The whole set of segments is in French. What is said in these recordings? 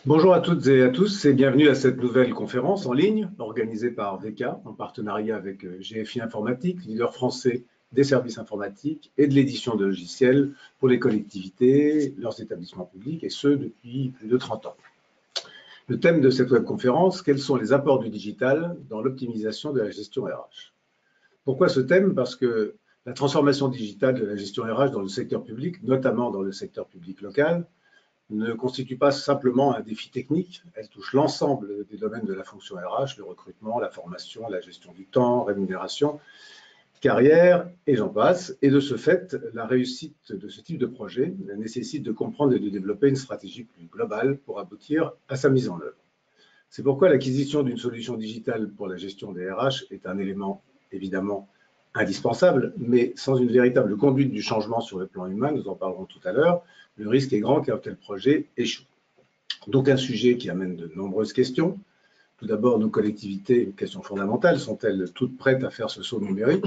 Bonjour à toutes et à tous et bienvenue à cette nouvelle conférence en ligne organisée par VK en partenariat avec GFI Informatique, leader français des services informatiques et de l'édition de logiciels pour les collectivités, leurs établissements publics et ce depuis plus de 30 ans. Le thème de cette webconférence, quels sont les apports du digital dans l'optimisation de la gestion RH? Pourquoi ce thème? Parce que la transformation digitale de la gestion RH dans le secteur public, notamment dans le secteur public local, ne constitue pas simplement un défi technique, elle touche l'ensemble des domaines de la fonction RH, le recrutement, la formation, la gestion du temps, rémunération, carrière et j'en passe. Et de ce fait, la réussite de ce type de projet nécessite de comprendre et de développer une stratégie plus globale pour aboutir à sa mise en œuvre. C'est pourquoi l'acquisition d'une solution digitale pour la gestion des RH est un élément évidemment indispensable, mais sans une véritable conduite du changement sur le plan humain, nous en parlerons tout à l'heure, le risque est grand qu'un tel projet échoue. Donc un sujet qui amène de nombreuses questions. Tout d'abord, nos collectivités, une question fondamentale, sont-elles toutes prêtes à faire ce saut numérique?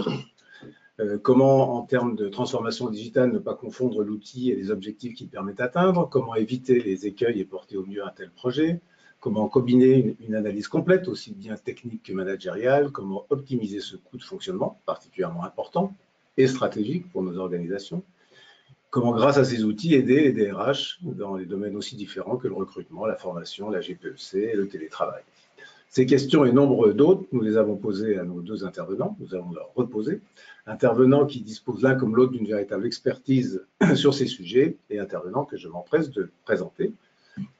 Comment, en termes de transformation digitale, ne pas confondre l'outil et les objectifs qu'il permet d'atteindre? Comment éviter les écueils et porter au mieux un tel projet? Comment combiner une analyse complète, aussi bien technique que managériale? Comment optimiser ce coût de fonctionnement, particulièrement important et stratégique pour nos organisations? Comment, grâce à ces outils, aider les DRH dans les domaines aussi différents que le recrutement, la formation, la GPEC et le télétravail? Ces questions et nombre d'autres, nous les avons posées à nos deux intervenants, nous allons leur reposer. Intervenants qui disposent l'un comme l'autre d'une véritable expertise sur ces sujets et intervenants que je m'empresse de présenter.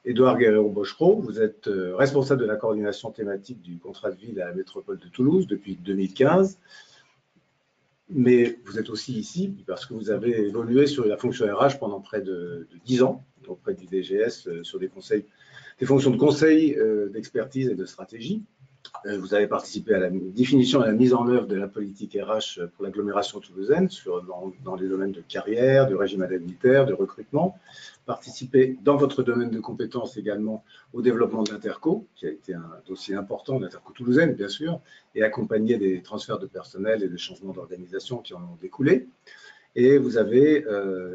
Édouard Guerrero-Bochereau, vous êtes responsable de la coordination thématique du contrat de ville à la métropole de Toulouse depuis 2015. Mais vous êtes aussi ici parce que vous avez évolué sur la fonction RH pendant près de 10 ans, auprès du DGS, sur des fonctions de conseil, d'expertise et de stratégie. Vous avez participé à la définition et à la mise en œuvre de la politique RH pour l'agglomération toulousaine dans les domaines de carrière, de régime indemnitaire, de recrutement. Participé dans votre domaine de compétences également au développement de l'Interco, qui a été un dossier important, l'Interco toulousaine bien sûr, et accompagné des transferts de personnel et des changements d'organisation qui en ont découlé. Et vous avez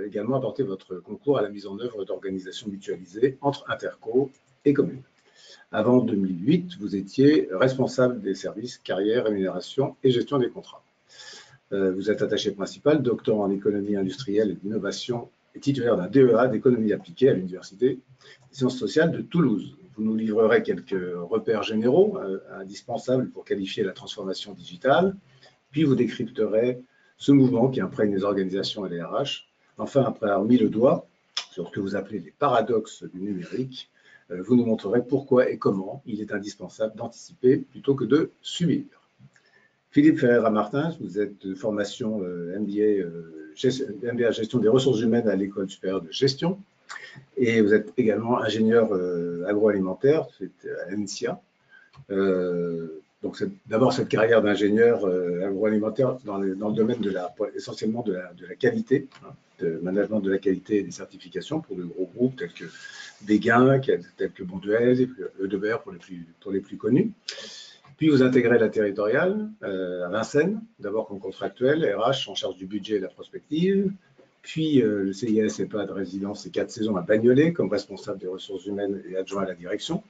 également apporté votre concours à la mise en œuvre d'organisations mutualisées entre Interco et communes. Avant 2008, vous étiez responsable des services carrière, rémunération et gestion des contrats. Vous êtes attaché principal, docteur en économie industrielle et d'innovation et titulaire d'un DEA d'économie appliquée à l'Université des sciences sociales de Toulouse. Vous nous livrerez quelques repères généraux indispensables pour qualifier la transformation digitale, puis vous décrypterez ce mouvement qui imprègne les organisations et les RH. Enfin, après avoir mis le doigt sur ce que vous appelez les paradoxes du numérique, vous nous montrerez pourquoi et comment il est indispensable d'anticiper plutôt que de subir. Philippe Ferreira-Martins, vous êtes de formation MBA gestion des ressources humaines à l'École supérieure de gestion et vous êtes également ingénieur agroalimentaire à l'ENSIA. Donc d'abord cette carrière d'ingénieur agroalimentaire dans le domaine essentiellement de la qualité, de management de la qualité et des certifications pour de gros groupes tels que Béguin, tels que Bonduelle, Eudebert pour les plus connus. Puis vous intégrez la territoriale à Vincennes, d'abord comme contractuel, RH en charge du budget et de la prospective, puis le CIS EHPAD résidence et 4 saisons à Bagnolet comme responsable des ressources humaines et adjoint à la direction,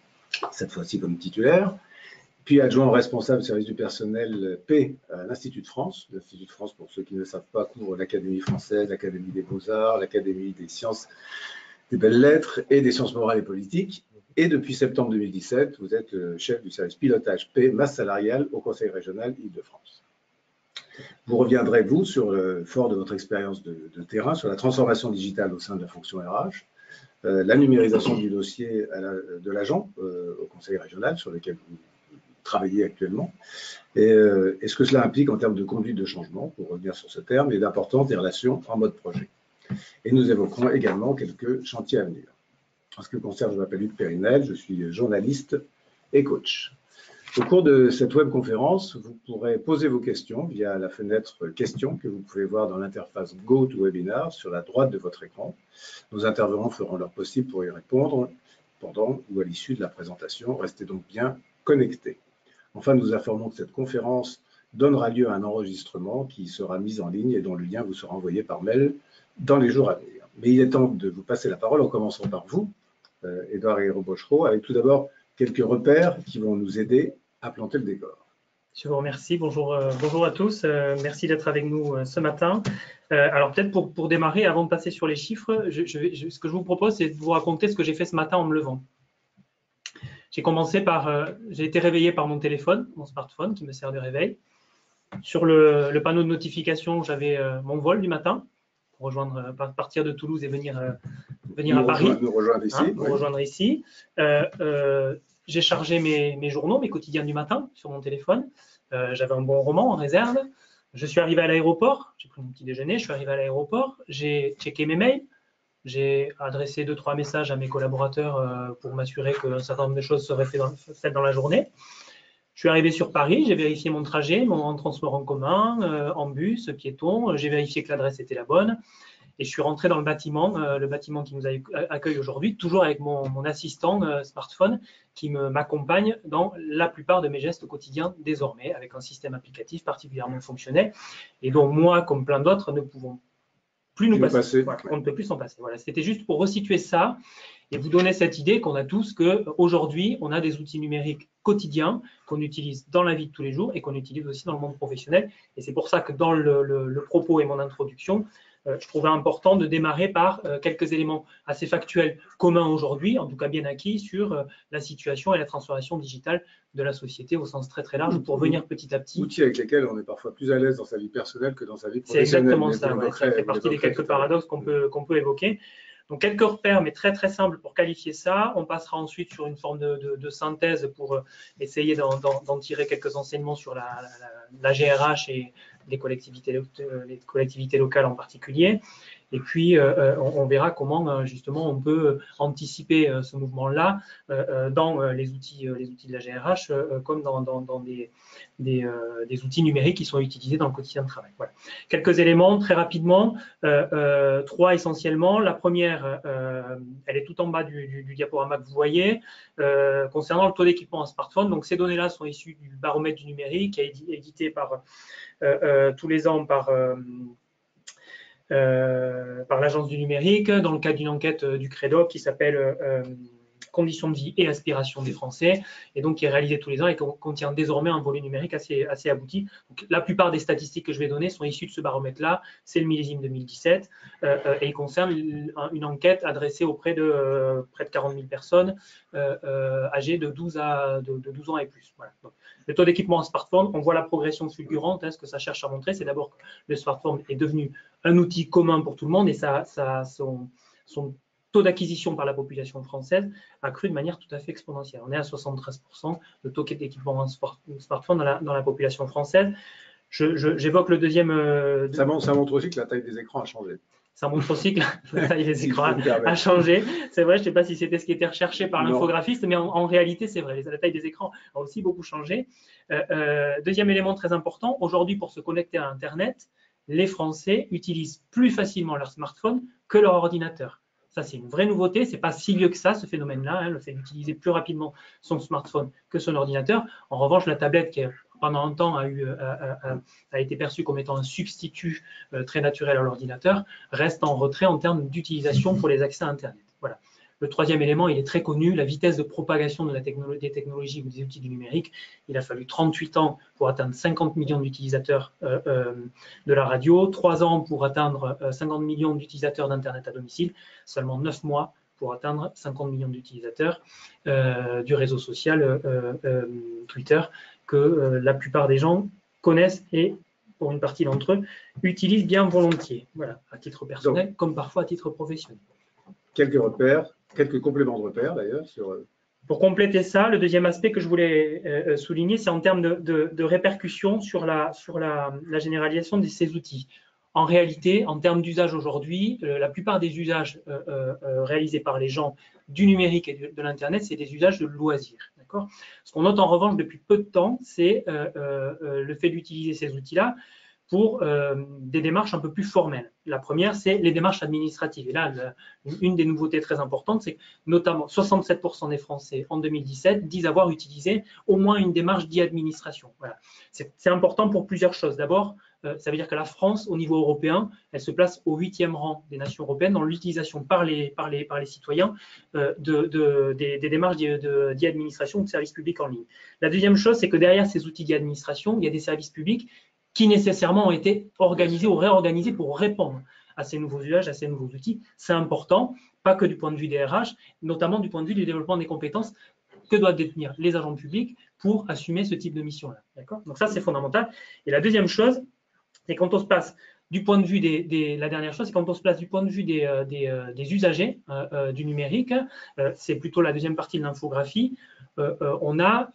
cette fois-ci comme titulaire. Puis adjoint responsable du service du personnel P à l'Institut de France. L'Institut de France, pour ceux qui ne le savent pas, couvre l'Académie française, l'Académie des beaux-arts, l'Académie des sciences, des belles-lettres et des sciences morales et politiques. Et depuis septembre 2017, vous êtes le chef du service pilotage P, masse salariale au Conseil régional Île-de-France. Vous reviendrez, vous, fort de votre expérience de terrain, sur la transformation digitale au sein de la fonction RH, la numérisation du dossier de l'agent au Conseil régional, sur lequel vous travaillez actuellement, et ce que cela implique en termes de conduite de changement, pour revenir sur ce terme, et d'importance des relations en mode projet. Et nous évoquerons également quelques chantiers à venir. En ce qui me concerne, je m'appelle Luc Périnel, je suis journaliste et coach. Au cours de cette webconférence, vous pourrez poser vos questions via la fenêtre questions que vous pouvez voir dans l'interface GoToWebinar sur la droite de votre écran. Nos intervenants feront leur possible pour y répondre pendant ou à l'issue de la présentation. Restez donc bien connectés. Enfin, nous informons que cette conférence donnera lieu à un enregistrement qui sera mis en ligne et dont le lien vous sera envoyé par mail dans les jours à venir. Mais il est temps de vous passer la parole en commençant par vous, Édouard Hérault-Bochereau, avec tout d'abord quelques repères qui vont nous aider à planter le décor. Je vous remercie. Bonjour, bonjour à tous. Merci d'être avec nous ce matin. Alors peut-être pour démarrer, avant de passer sur les chiffres, ce que je vous propose, c'est de vous raconter ce que j'ai fait ce matin en me levant. J'ai commencé par, j'ai été réveillé par mon téléphone, mon smartphone qui me sert de réveil. Sur le panneau de notification, j'avais mon vol du matin pour rejoindre, partir de Toulouse et venir à Paris. Nous rejoindre ici. Nous rejoindre ici. J'ai chargé mes journaux, mes quotidiens du matin sur mon téléphone. J'avais un bon roman en réserve. Je suis arrivé à l'aéroport, j'ai pris mon petit déjeuner, je suis arrivé à l'aéroport, j'ai checké mes mails, j'ai adressé 2-3 messages à mes collaborateurs pour m'assurer qu'un certain nombre de choses seraient faites dans la journée. Je suis arrivé sur Paris, j'ai vérifié mon trajet, en transport en commun, en bus, piéton, j'ai vérifié que l'adresse était la bonne. Et je suis rentré dans le bâtiment qui nous accueille aujourd'hui, toujours avec mon assistant smartphone qui m'accompagne dans la plupart de mes gestes quotidiens désormais, avec un système applicatif particulièrement fonctionnel et dont moi, comme plein d'autres, ne pouvons plus nous passer. Voilà, on ne peut plus s'en passer. Voilà, c'était juste pour resituer ça et vous donner cette idée qu'on a tous qu'aujourd'hui, on a des outils numériques quotidiens qu'on utilise dans la vie de tous les jours et qu'on utilise aussi dans le monde professionnel. Et c'est pour ça que dans le propos et mon introduction, je trouvais important de démarrer par quelques éléments assez factuels communs aujourd'hui, en tout cas bien acquis, sur la situation et la transformation digitale de la société au sens très très large, pour venir petit à petit. Outils avec lesquels on est parfois plus à l'aise dans sa vie personnelle que dans sa vie professionnelle. C'est exactement ça, ça fait partie des quelques paradoxes qu'on peut évoquer. Donc, quelques repères, mais très, très simples pour qualifier ça. On passera ensuite sur une forme de synthèse pour essayer d'en tirer quelques enseignements sur la GRH et les collectivités locales en particulier. Et puis, on verra comment, justement, on peut anticiper ce mouvement-là dans les outils de la GRH, comme dans des outils numériques qui sont utilisés dans le quotidien de travail. Voilà. Quelques éléments, très rapidement, 3 essentiellement. La première, elle est tout en bas du diaporama que vous voyez, concernant le taux d'équipement en smartphone. Donc, ces données-là sont issues du baromètre du numérique, qui est édité tous les ans par l'Agence du numérique, dans le cadre d'une enquête du CREDOC qui s'appelle Conditions de vie et aspirations des Français, et donc qui est réalisée tous les ans et qui contient désormais un volet numérique assez abouti. Donc, la plupart des statistiques que je vais donner sont issues de ce baromètre-là, c'est le millésime 2017, et il concerne une enquête adressée auprès de près de 40 000 personnes âgées de 12 ans et plus. Voilà. Donc, le taux d'équipement en smartphone, on voit la progression fulgurante. Ce que ça cherche à montrer, c'est d'abord que le smartphone est devenu un outil commun pour tout le monde et son taux d'acquisition par la population française a cru de manière tout à fait exponentielle. On est à 73% de taux d'équipement en smartphone dans la population française. J'évoque le deuxième… Ça montre aussi que la taille des écrans a changé. Ça montre aussi que la taille des écrans a changé. C'est vrai, je ne sais pas si c'était ce qui était recherché par l'infographiste, mais en réalité, c'est vrai. La taille des écrans a aussi beaucoup changé. Deuxième élément très important, aujourd'hui, pour se connecter à Internet, les Français utilisent plus facilement leur smartphone que leur ordinateur. Ça, c'est une vraie nouveauté. Ce n'est pas si vieux que ça, ce phénomène-là, le fait d'utiliser plus rapidement son smartphone que son ordinateur. En revanche, la tablette, qui pendant un temps a été perçue comme étant un substitut très naturel à l'ordinateur, reste en retrait en termes d'utilisation pour les accès à Internet. Voilà. Le troisième élément, il est très connu, la vitesse de propagation des technologies ou des outils du numérique. Il a fallu 38 ans pour atteindre 50 millions d'utilisateurs de la radio, 3 ans pour atteindre 50 millions d'utilisateurs d'Internet à domicile, seulement 9 mois pour atteindre 50 millions d'utilisateurs du réseau social Twitter, que la plupart des gens connaissent et, pour une partie d'entre eux, utilisent bien volontiers, voilà, à titre personnel comme parfois à titre professionnel. Quelques repères, quelques compléments de repères d'ailleurs. Pour compléter ça, le deuxième aspect que je voulais souligner, c'est en termes de répercussions sur la généralisation de ces outils. En réalité, en termes d'usage aujourd'hui, la plupart des usages réalisés par les gens du numérique et de l'Internet, c'est des usages de loisirs. Ce qu'on note en revanche depuis peu de temps, c'est le fait d'utiliser ces outils-là pour des démarches un peu plus formelles. La première, c'est les démarches administratives. Et là, une des nouveautés très importantes, c'est que notamment 67% des Français en 2017 disent avoir utilisé au moins une démarche d'e-administration. Voilà. C'est important pour plusieurs choses. D'abord, ça veut dire que la France, au niveau européen, elle se place au 8e rang des nations européennes dans l'utilisation par les citoyens des démarches d'e-administration ou de services publics en ligne. La deuxième chose, c'est que derrière ces outils d'e-administration, il y a des services publics qui nécessairement ont été organisés ou réorganisés pour répondre à ces nouveaux usages, à ces nouveaux outils. C'est important, pas que du point de vue des RH, notamment du point de vue du développement des compétences que doivent détenir les agents publics pour assumer ce type de mission-là. Donc ça, c'est fondamental. Et la deuxième chose, c'est quand on se place du point de vue la dernière chose, c'est quand on se place du point de vue des usagers du numérique, c'est plutôt la deuxième partie de l'infographie, on a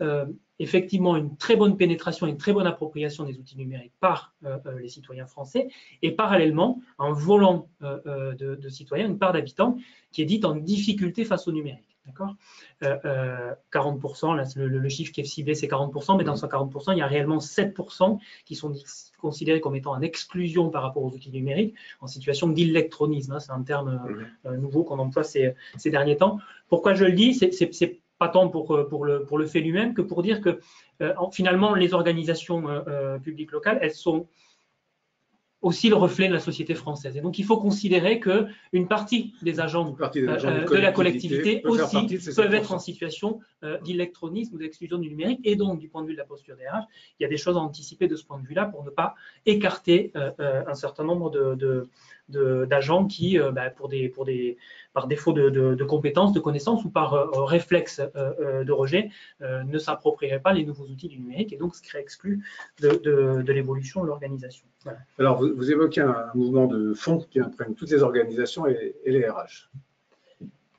effectivement une très bonne pénétration, une très bonne appropriation des outils numériques par les citoyens français, et parallèlement, un volant de citoyens, une part d'habitants qui est dite en difficulté face au numérique. D'accord, 40%, là, le chiffre qui est ciblé, c'est 40%, mais dans ces 40%, il y a réellement 7% qui sont considérés comme étant en exclusion par rapport aux outils numériques, en situation d'électronisme. Hein, c'est un terme nouveau qu'on emploie ces derniers temps. Pourquoi je le dis? C'est pas tant pour le fait lui-même que pour dire que finalement, les organisations publiques locales, elles sont aussi le reflet de la société française. Et donc, il faut considérer qu'une partie des agents de la collectivité aussi peuvent être en situation d'électronisme ou d'exclusion du numérique. Et donc, du point de vue de la posture des RH, il y a des choses à anticiper de ce point de vue-là pour ne pas écarter un certain nombre d'agents qui, par défaut de compétences, de connaissances ou par réflexe de rejet, ne s'approprieraient pas les nouveaux outils du numérique et donc seraient exclus de l'évolution de l'organisation. Voilà. Alors, vous évoquez un mouvement de fond qui imprègne toutes les organisations et les RH.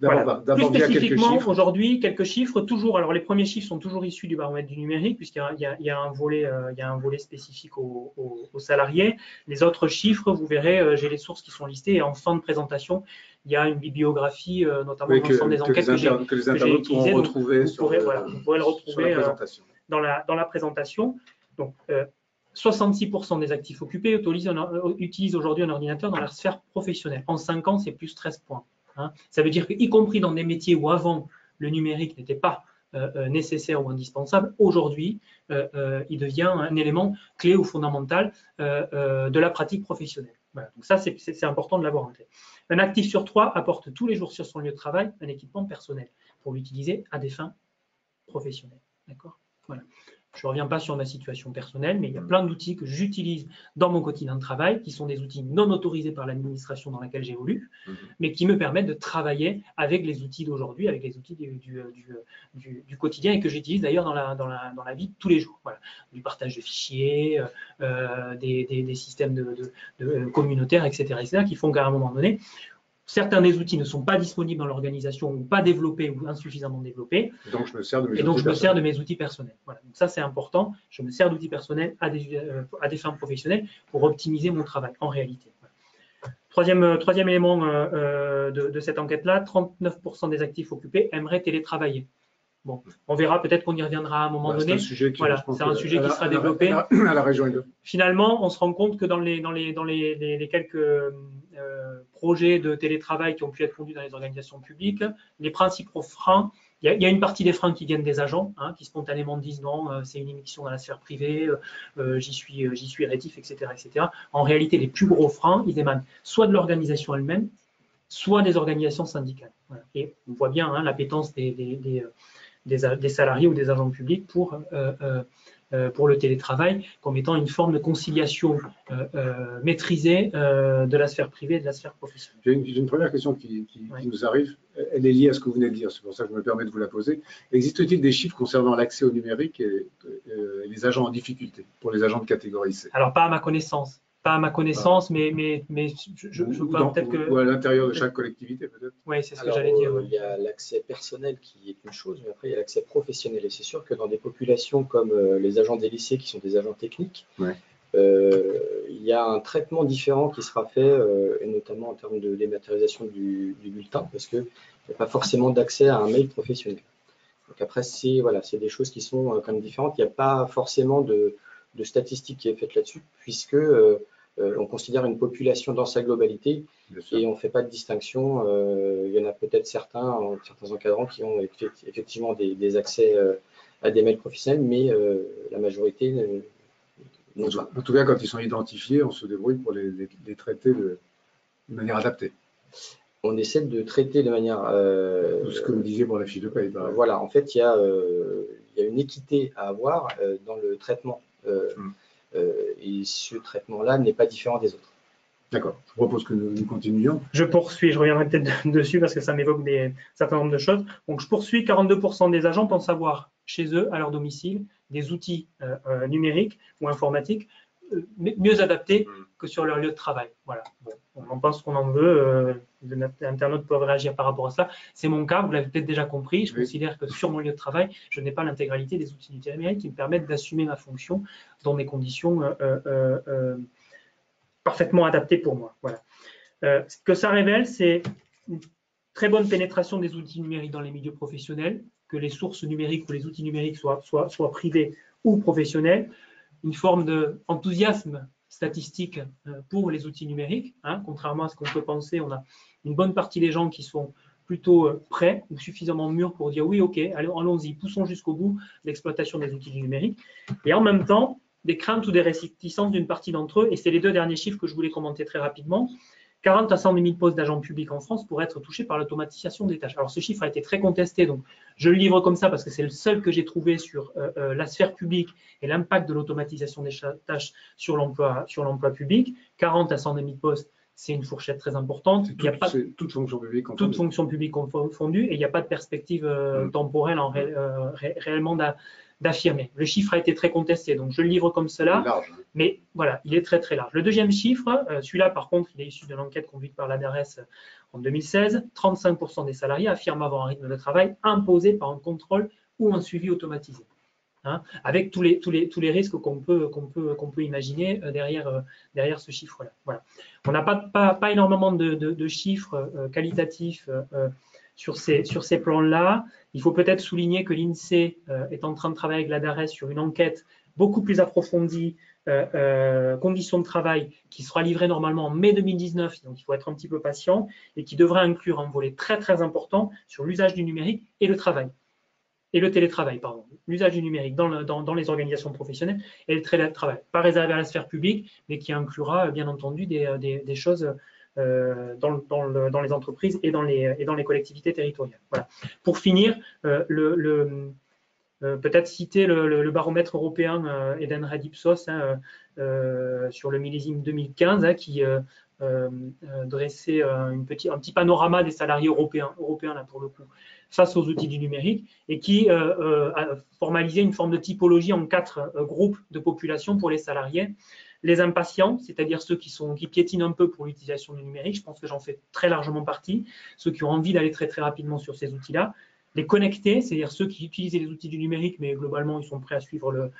Voilà. Plus spécifiquement, aujourd'hui, quelques chiffres, toujours. Alors, les premiers chiffres sont toujours issus du baromètre du numérique, puisqu'il y a un volet spécifique aux salariés. Les autres chiffres, vous verrez, j'ai les sources qui sont listées, et en fin de présentation, il y a une bibliographie, notamment de l'ensemble des enquêtes que les internautes pourront retrouver vous pourrez le retrouver dans la présentation. Donc, 66% des actifs occupés utilisent aujourd'hui un ordinateur dans leur sphère professionnelle. En 5 ans, c'est plus 13 points. Hein. Ça veut dire qu'y compris dans des métiers où avant le numérique n'était pas nécessaire ou indispensable, aujourd'hui, il devient un élément clé ou fondamental de la pratique professionnelle. Voilà. Donc ça, c'est important de l'avoir en tête. Un actif sur 3 apporte tous les jours sur son lieu de travail un équipement personnel pour l'utiliser à des fins professionnelles. D'accord ? Voilà. Je ne reviens pas sur ma situation personnelle, mais il y a plein d'outils que j'utilise dans mon quotidien de travail, qui sont des outils non autorisés par l'administration dans laquelle j'évolue, mais qui me permettent de travailler avec les outils d'aujourd'hui, avec les outils du quotidien et que j'utilise d'ailleurs dans la vie de tous les jours. Voilà. Du partage de fichiers, des systèmes communautaires, etc., qui font qu'à un moment donné, certains des outils ne sont pas disponibles dans l'organisation ou pas développés ou insuffisamment développés. Donc, je me sers de mes outils personnels. Voilà. Donc, ça, c'est important. Je me sers d'outils personnels à des fins professionnelles pour optimiser mon travail, en réalité. Voilà. Troisième élément de cette enquête-là, 39% des actifs occupés aimeraient télétravailler. Bon, on verra, peut-être qu'on y reviendra à un moment donné. C'est un sujet qui sera développé. À la région Île-de-France. Finalement, on se rend compte que dans les quelques projets de télétravail qui ont pu être conduits dans les organisations publiques, les principaux freins, il y a une partie des freins qui viennent des agents, hein, qui spontanément disent non, c'est une émission dans la sphère privée, j'y suis rétif, etc., etc. En réalité, les plus gros freins, ils émanent soit de l'organisation elle-même, soit des organisations syndicales. Voilà. Et on voit bien hein, l'appétence des salariés ou des agents publics pour le télétravail comme étant une forme de conciliation maîtrisée de la sphère privée et de la sphère professionnelle. J'ai une première question qui nous arrive. Elle est liée à ce que vous venez de dire, c'est pour ça que je me permets de vous la poser. Existe-t-il des chiffres concernant l'accès au numérique et les agents en difficulté pour les agents de catégorie C? Alors, pas à ma connaissance. Pas à ma connaissance, mais je peux peut-être que… Ou à l'intérieur de chaque collectivité, peut-être. Oui, c'est ce que j'allais dire. Il y a l'accès personnel qui est une chose, mais après, il y a l'accès professionnel. Et c'est sûr que dans des populations comme les agents des lycées, qui sont des agents techniques, il y a un traitement différent qui sera fait, et notamment en termes de dématérialisation du bulletin, parce qu'il n'y a pas forcément d'accès à un mail professionnel. Donc après, c'est des choses qui sont quand même différentes. Il n'y a pas forcément de statistiques qui est faite là-dessus, puisque on considère une population dans sa globalité et on ne fait pas de distinction. Il y en a peut-être certains encadrants qui ont effectivement des accès à des mails professionnels, mais la majorité En tout cas, quand ils sont identifiés, on se débrouille pour les traiter de manière adaptée. On essaie de traiter de manière… ce que vous disiez pour la fiche de paie. Voilà, en fait, il y a une équité à avoir dans le traitement. Et ce traitement-là n'est pas différent des autres. D'accord. Je propose que nous continuions. Je poursuis, je reviendrai peut-être dessus parce que ça m'évoque un certain nombre de choses. Donc, je poursuis. 42% des agents pensent avoir chez eux, à leur domicile, des outils numériques ou informatiques mieux adaptés que sur leur lieu de travail. Voilà. Bon, on en pense qu'on en veut. Les internautes peuvent réagir par rapport à cela. C'est mon cas, vous l'avez peut-être déjà compris. Je considère que sur mon lieu de travail, je n'ai pas l'intégralité des outils numériques qui me permettent d'assumer ma fonction dans des conditions parfaitement adaptées pour moi. Voilà. Ce que ça révèle, c'est une très bonne pénétration des outils numériques dans les milieux professionnels, que les sources numériques ou les outils numériques soient privés ou professionnels, une forme d'enthousiasme statistique pour les outils numériques. Contrairement à ce qu'on peut penser, on a une bonne partie des gens qui sont plutôt prêts ou suffisamment mûrs pour dire oui, ok, allons-y, poussons jusqu'au bout l'exploitation des outils numériques. Et en même temps, des craintes ou des réticences d'une partie d'entre eux, et c'est les deux derniers chiffres que je voulais commenter très rapidement. 40 à 110 000 postes d'agents publics en France pourraient être touchés par l'automatisation des tâches. Alors, ce chiffre a été très contesté, donc je le livre comme ça parce que c'est le seul que j'ai trouvé sur la sphère publique et l'impact de l'automatisation des tâches sur l'emploi public. 40 à 110 000 postes, c'est une fourchette très importante. Il y a pas toute fonction publique confondue. Toute fonction publique confondue, et il n'y a pas de perspective temporelle réellement d'affirmer. Le chiffre a été très contesté, donc je le livre comme cela, large, mais voilà, il est très très large. Le deuxième chiffre, celui-là par contre, il est issu d'une enquête conduite par la DARES en 2016. 35% des salariés affirment avoir un rythme de travail imposé par un contrôle ou un suivi automatisé, avec tous les risques qu'on peut imaginer derrière ce chiffre-là. Voilà. On n'a pas énormément de chiffres qualitatifs sur ces plans-là. Il faut peut-être souligner que l'INSEE est en train de travailler avec la DARES sur une enquête beaucoup plus approfondie, conditions de travail, qui sera livrée normalement en mai 2019, donc il faut être un petit peu patient, et qui devrait inclure un volet très très important sur l'usage du numérique et le travail. Et le télétravail, pardon, l'usage du numérique dans les organisations professionnelles et le télétravail, pas réservé à la sphère publique, mais qui inclura bien entendu des choses dans les entreprises et dans les collectivités territoriales. Voilà. Pour finir, peut-être citer le baromètre européen Edenred Ipsos sur le millésime 2015 qui dressait un petit panorama des salariés européens là pour le coup, face aux outils du numérique, et qui a formalisé une forme de typologie en 4 groupes de population pour les salariés. Les impatients, c'est-à-dire ceux qui piétinent un peu pour l'utilisation du numérique, je pense que j'en fais très largement partie, ceux qui ont envie d'aller très très rapidement sur ces outils-là. Les connectés, c'est-à-dire ceux qui utilisent les outils du numérique, mais globalement, ils sont prêts à suivre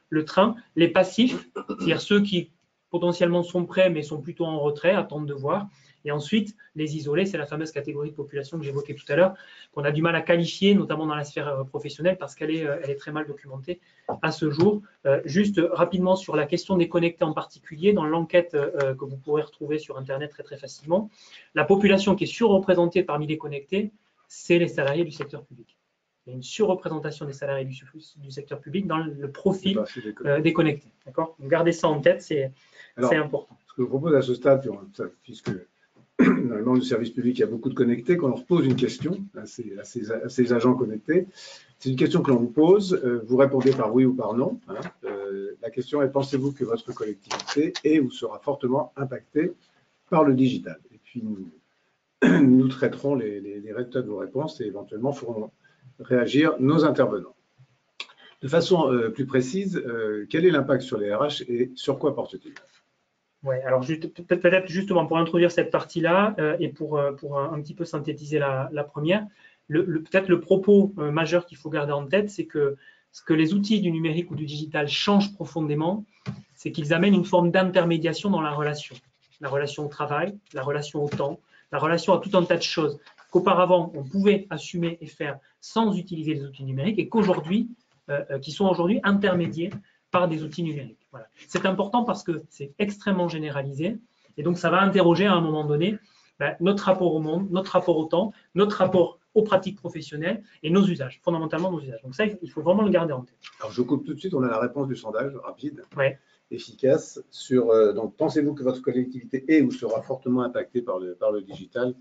le train. Les passifs, c'est-à-dire ceux qui potentiellement sont prêts, mais sont plutôt en retrait, attendent de voir. Et ensuite, les isolés, c'est la fameuse catégorie de population que j'évoquais tout à l'heure, qu'on a du mal à qualifier, notamment dans la sphère professionnelle, parce qu'elle est très mal documentée à ce jour. Juste rapidement sur la question des connectés en particulier, dans l'enquête que vous pourrez retrouver sur Internet très très facilement, la population qui est surreprésentée parmi les connectés, c'est les salariés du secteur public. Il y a une surreprésentation des salariés du secteur public dans le profil des connectés. D'accord ? Donc, gardez ça en tête, c'est important. Ce que je propose à ce stade, puisque dans le service public, il y a beaucoup de connectés, qu'on leur pose une question à ces agents connectés. C'est une question que l'on vous pose, vous répondez par oui ou par non. La question est, pensez-vous que votre collectivité est ou sera fortement impactée par le digital ? Et puis, nous traiterons les résultats de vos réponses et éventuellement ferons réagir nos intervenants. De façon plus précise, quel est l'impact sur les RH et sur quoi porte-t-il ? Ouais, alors peut-être justement pour introduire cette partie-là et pour un petit peu synthétiser la première, peut-être le propos majeur qu'il faut garder en tête, c'est que ce que les outils du numérique ou du digital changent profondément, c'est qu'ils amènent une forme d'intermédiation dans la relation au travail, la relation au temps, la relation à tout un tas de choses qu'auparavant on pouvait assumer et faire sans utiliser les outils numériques et qui sont aujourd'hui intermédiés par des outils numériques. Voilà. C'est important parce que c'est extrêmement généralisé et donc ça va interroger à un moment donné notre rapport au monde, notre rapport au temps, notre rapport aux pratiques professionnelles et nos usages, fondamentalement nos usages. Donc ça, il faut vraiment le garder en tête. Alors je coupe tout de suite, on a la réponse du sondage rapide. Ouais. efficace sur. Donc, pensez-vous que votre collectivité est ou sera fortement impactée par le digital?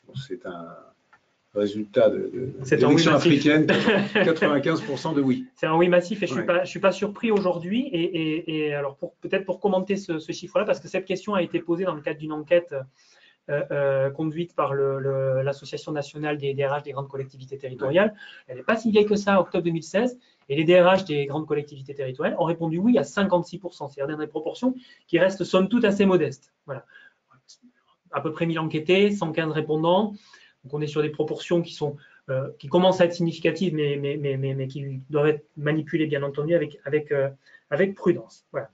Bon, c'est un résultat de l'élection africaine, 95% de oui. C'est un oui massif et je ne suis pas surpris aujourd'hui. Et alors, peut-être pour commenter ce chiffre-là, parce que cette question a été posée dans le cadre d'une enquête conduite par l'Association nationale des DRH des grandes collectivités territoriales. Elle n'est pas si vieille que ça, octobre 2016. Et les DRH des grandes collectivités territoriales ont répondu oui à 56%. C'est-à-dire dans des proportions qui restent somme toute assez modestes. Voilà. À peu près 1000 enquêtés, 115 répondants. Donc on est sur des proportions qui commencent à être significatives, mais qui doivent être manipulées, bien entendu, avec prudence. Voilà.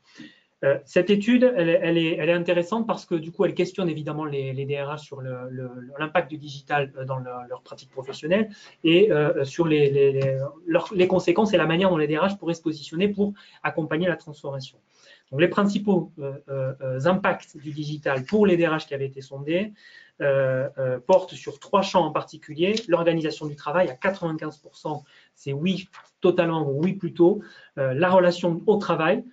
Cette étude, elle est intéressante parce que du coup, elle questionne évidemment les DRH sur l'impact du digital dans leur pratique professionnelle et sur les conséquences et la manière dont les DRH pourraient se positionner pour accompagner la transformation. Donc, les principaux impacts du digital pour les DRH qui avaient été sondés portent sur 3 champs en particulier. L'organisation du travail à 95%, c'est oui totalement ou oui plutôt. La relation au travail,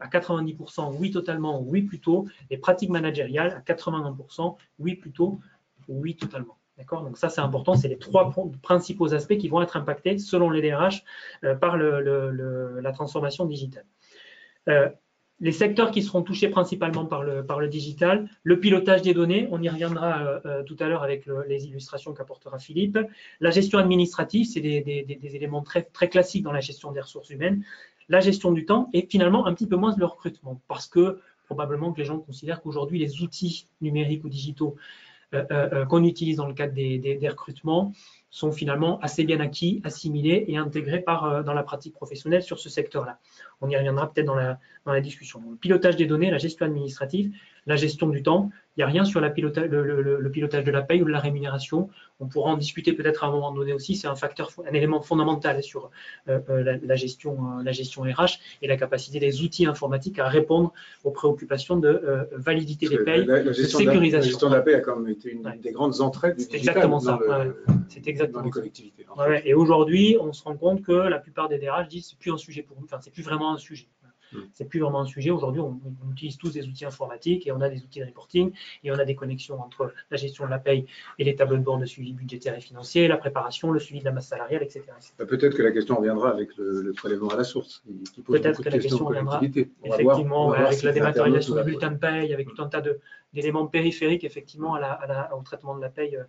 à 90%, oui totalement, oui plutôt. Les pratiques managériales, à 81%, oui plutôt, oui totalement. D'accord? Donc ça, c'est important. C'est les 3 principaux aspects qui vont être impactés, selon les DRH, par la transformation digitale. Les secteurs qui seront touchés principalement par le digital, le pilotage des données, on y reviendra tout à l'heure avec les illustrations qu'apportera Philippe. La gestion administrative, c'est des éléments très, très classiques dans la gestion des ressources humaines. La gestion du temps et finalement un petit peu moins le recrutement parce que probablement que les gens considèrent qu'aujourd'hui les outils numériques ou digitaux qu'on utilise dans le cadre des recrutements sont finalement assez bien acquis, assimilés et intégrés dans la pratique professionnelle sur ce secteur-là. On y reviendra peut-être dans la discussion. Donc, le pilotage des données, la gestion administrative, la gestion du temps, il n'y a rien sur le pilotage de la paye ou de la rémunération. On pourra en discuter peut-être à un moment donné aussi. C'est un élément fondamental sur la gestion RH et la capacité des outils informatiques à répondre aux préoccupations de validité des payes, de sécurisation. La gestion de la paye a quand même été une des grandes entrées du digital C'est exactement dans les collectivités. Et aujourd'hui, on se rend compte que la plupart des DRH disent que c'est plus un sujet pour nous. Enfin, c'est plus vraiment un sujet. C'est plus vraiment un sujet. Aujourd'hui, on utilise tous des outils informatiques et on a des outils de reporting et on a des connexions entre la gestion de la paye et les tableaux de bord de suivi budgétaire et financier, la préparation, le suivi de la masse salariale, etc. Peut-être que la question reviendra avec le prélèvement à la source, qui pose beaucoup de questions aux collectivités. Effectivement, avec la dématérialisation du bulletin de paye, avec tout un tas d'éléments périphériques, effectivement, au traitement de la paye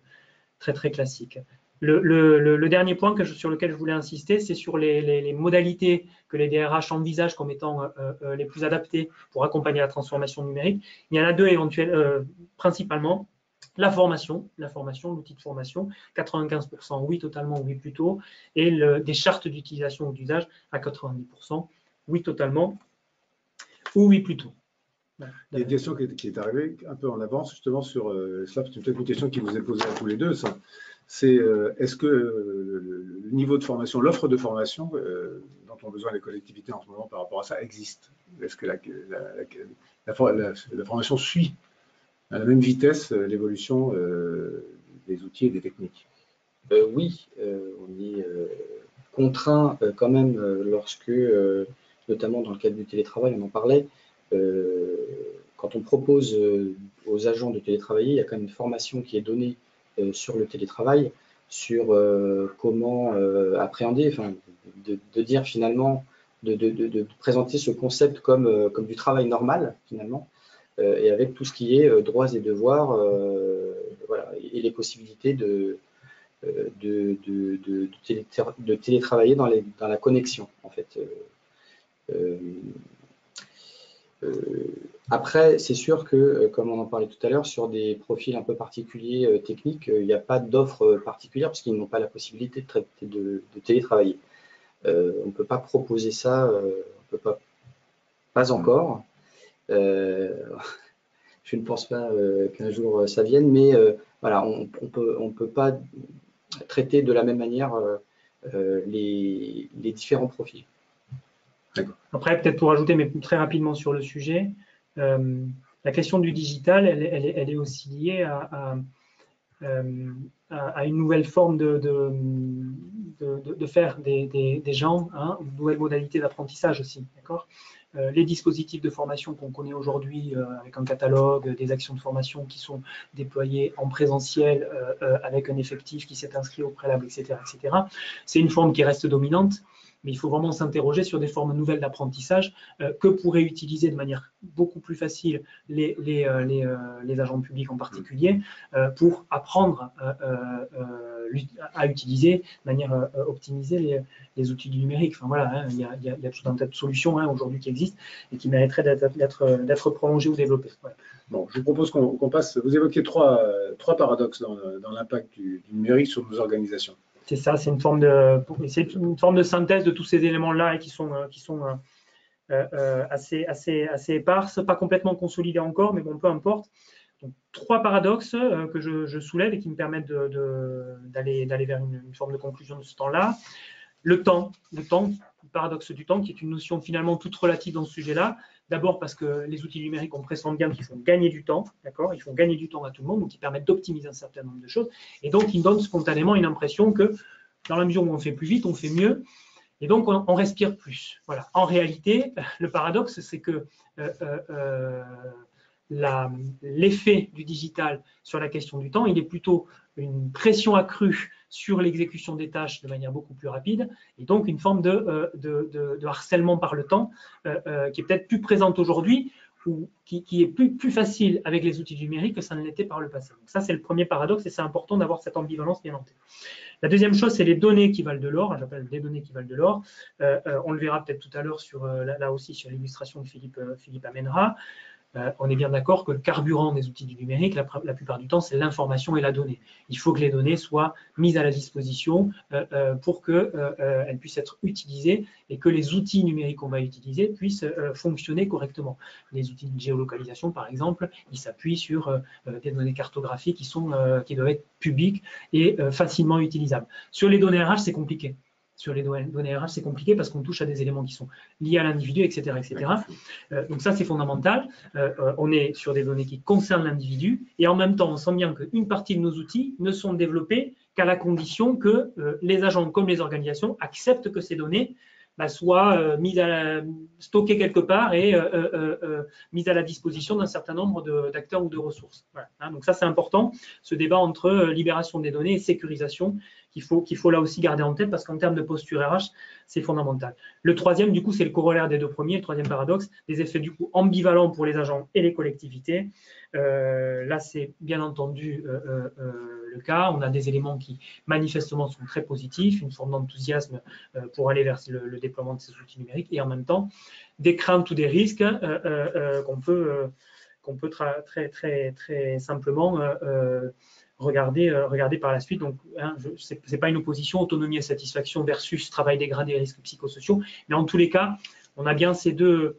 très, très classique. Le dernier point sur lequel je voulais insister, c'est sur les modalités que les DRH envisagent comme étant les plus adaptées pour accompagner la transformation numérique. Il y en a 2 principalement. La formation, l'outil de formation, 95% oui totalement, oui plutôt, et des chartes d'utilisation ou d'usage à 90%, oui totalement ou oui plutôt. Il y a une question qui est arrivée un peu en avance justement sur ça, c'est peut-être une question qui vous est posée à tous les deux, ça. C'est est-ce que le niveau de formation, l'offre de formation dont ont besoin les collectivités en ce moment par rapport à ça existe? Est-ce que la formation suit à la même vitesse l'évolution des outils et des techniques? Oui, on est contraint quand même lorsque, notamment dans le cadre du télétravail, on en parlait, quand on propose aux agents de télétravailler, il y a quand même une formation qui est donnée sur le télétravail, sur comment appréhender, enfin, de dire finalement, de présenter ce concept comme du travail normal finalement, et avec tout ce qui est droits et devoirs, voilà, et les possibilités de télétravailler dans la connexion en fait. Après, c'est sûr que, comme on en parlait tout à l'heure, sur des profils un peu particuliers techniques, il n'y a pas d'offre particulière parce qu'ils n'ont pas la possibilité de télétravailler. On ne peut pas proposer ça, on peut pas encore. Je ne pense pas qu'un jour ça vienne, mais voilà, on peut pas traiter de la même manière les différents profils. Après, peut-être pour ajouter, mais très rapidement sur le sujet, la question du digital, elle est aussi liée à une nouvelle forme de faire des gens, une nouvelle modalité d'apprentissage aussi, d'accord ? les dispositifs de formation qu'on connaît aujourd'hui avec un catalogue, des actions de formation qui sont déployées en présentiel avec un effectif qui s'est inscrit au préalable, etc., etc. C'est une forme qui reste dominante, mais il faut vraiment s'interroger sur des formes nouvelles d'apprentissage que pourraient utiliser de manière beaucoup plus facile les agents publics en particulier pour apprendre à utiliser de manière optimisée les outils du numérique. Enfin, voilà, hein, il y a tout un tas de solutions aujourd'hui qui existent et qui mériteraient d'être prolongées ou développées. Ouais. Bon, je vous propose qu'on passe. Vous évoquez trois paradoxes dans l'impact du numérique sur nos organisations. C'est ça, c'est une forme de synthèse de tous ces éléments-là qui sont assez éparses, pas complètement consolidés encore, mais bon, peu importe. Donc, trois paradoxes que je soulève et qui me permettent d'aller vers une forme de conclusion de ce temps-là. Le temps, le paradoxe du temps, qui est une notion finalement toute relative dans ce sujet-là. D'abord parce que les outils numériques, on pressent bien qu'ils font gagner du temps, d'accord ? Ils font gagner du temps à tout le monde, donc ils permettent d'optimiser un certain nombre de choses. Et donc, ils donnent spontanément une impression que dans la mesure où on fait plus vite, on fait mieux. Et donc, on respire plus. Voilà. En réalité, le paradoxe, c'est que l'effet du digital sur la question du temps, il est plutôt une pression accrue sur l'exécution des tâches de manière beaucoup plus rapide, et donc une forme de harcèlement par le temps qui est peut-être plus présente aujourd'hui, ou qui est plus facile avec les outils numériques que ça ne l'était par le passé. Donc ça, c'est le premier paradoxe, et c'est important d'avoir cette ambivalence bien en tête. La deuxième chose, c'est les données qui valent de l'or. J'appelle des données qui valent de l'or. On le verra peut-être tout à l'heure là aussi sur l'illustration que Philippe amènera. On est bien d'accord que le carburant des outils du numérique, la plupart du temps, c'est l'information et la donnée. Il faut que les données soient mises à la disposition pour qu'elles puissent être utilisées et que les outils numériques qu'on va utiliser puissent fonctionner correctement. Les outils de géolocalisation, par exemple, ils s'appuient sur des données cartographiques qui doivent être publiques et facilement utilisables. Sur les données RH, c'est compliqué. Sur les données RH, c'est compliqué parce qu'on touche à des éléments qui sont liés à l'individu, etc. etc. Donc ça, c'est fondamental. On est sur des données qui concernent l'individu et en même temps, on sent bien qu'une partie de nos outils ne sont développés qu'à la condition que les agents comme les organisations acceptent que ces données soient stockées quelque part et mises à la disposition d'un certain nombre d'acteurs ou de ressources. Voilà, hein, donc ça, c'est important, ce débat entre libération des données et sécurisation qu'il faut là aussi garder en tête parce qu'en termes de posture RH, c'est fondamental. Le troisième, du coup, c'est le corollaire des deux premiers, le troisième paradoxe, des effets du coup ambivalents pour les agents et les collectivités. Là, c'est bien entendu le cas. On a des éléments qui manifestement sont très positifs, une forme d'enthousiasme pour aller vers le déploiement de ces outils numériques et en même temps des craintes ou des risques qu'on peut très simplement regarder par la suite. Donc, hein, ce n'est pas une opposition autonomie et satisfaction versus travail dégradé et risques psychosociaux, mais en tous les cas, on a bien ces deux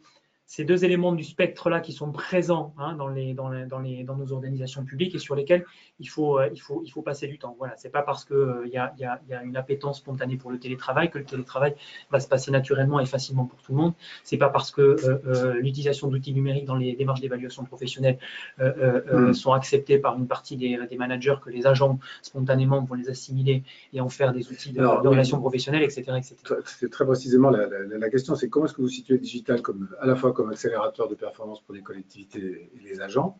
éléments du spectre-là qui sont présents hein, dans nos organisations publiques et sur lesquels il faut passer du temps. Voilà, c'est pas parce qu'il y a une appétence spontanée pour le télétravail que le télétravail va se passer naturellement et facilement pour tout le monde. C'est pas parce que l'utilisation d'outils numériques dans les démarches d'évaluation professionnelle sont acceptées par une partie des managers que les agents spontanément vont les assimiler et en faire des outils de relations professionnelles, etc. etc. C'est très précisément la question, c'est comment est-ce que vous situez le digital à la fois comme accélérateur de performance pour les collectivités et les agents,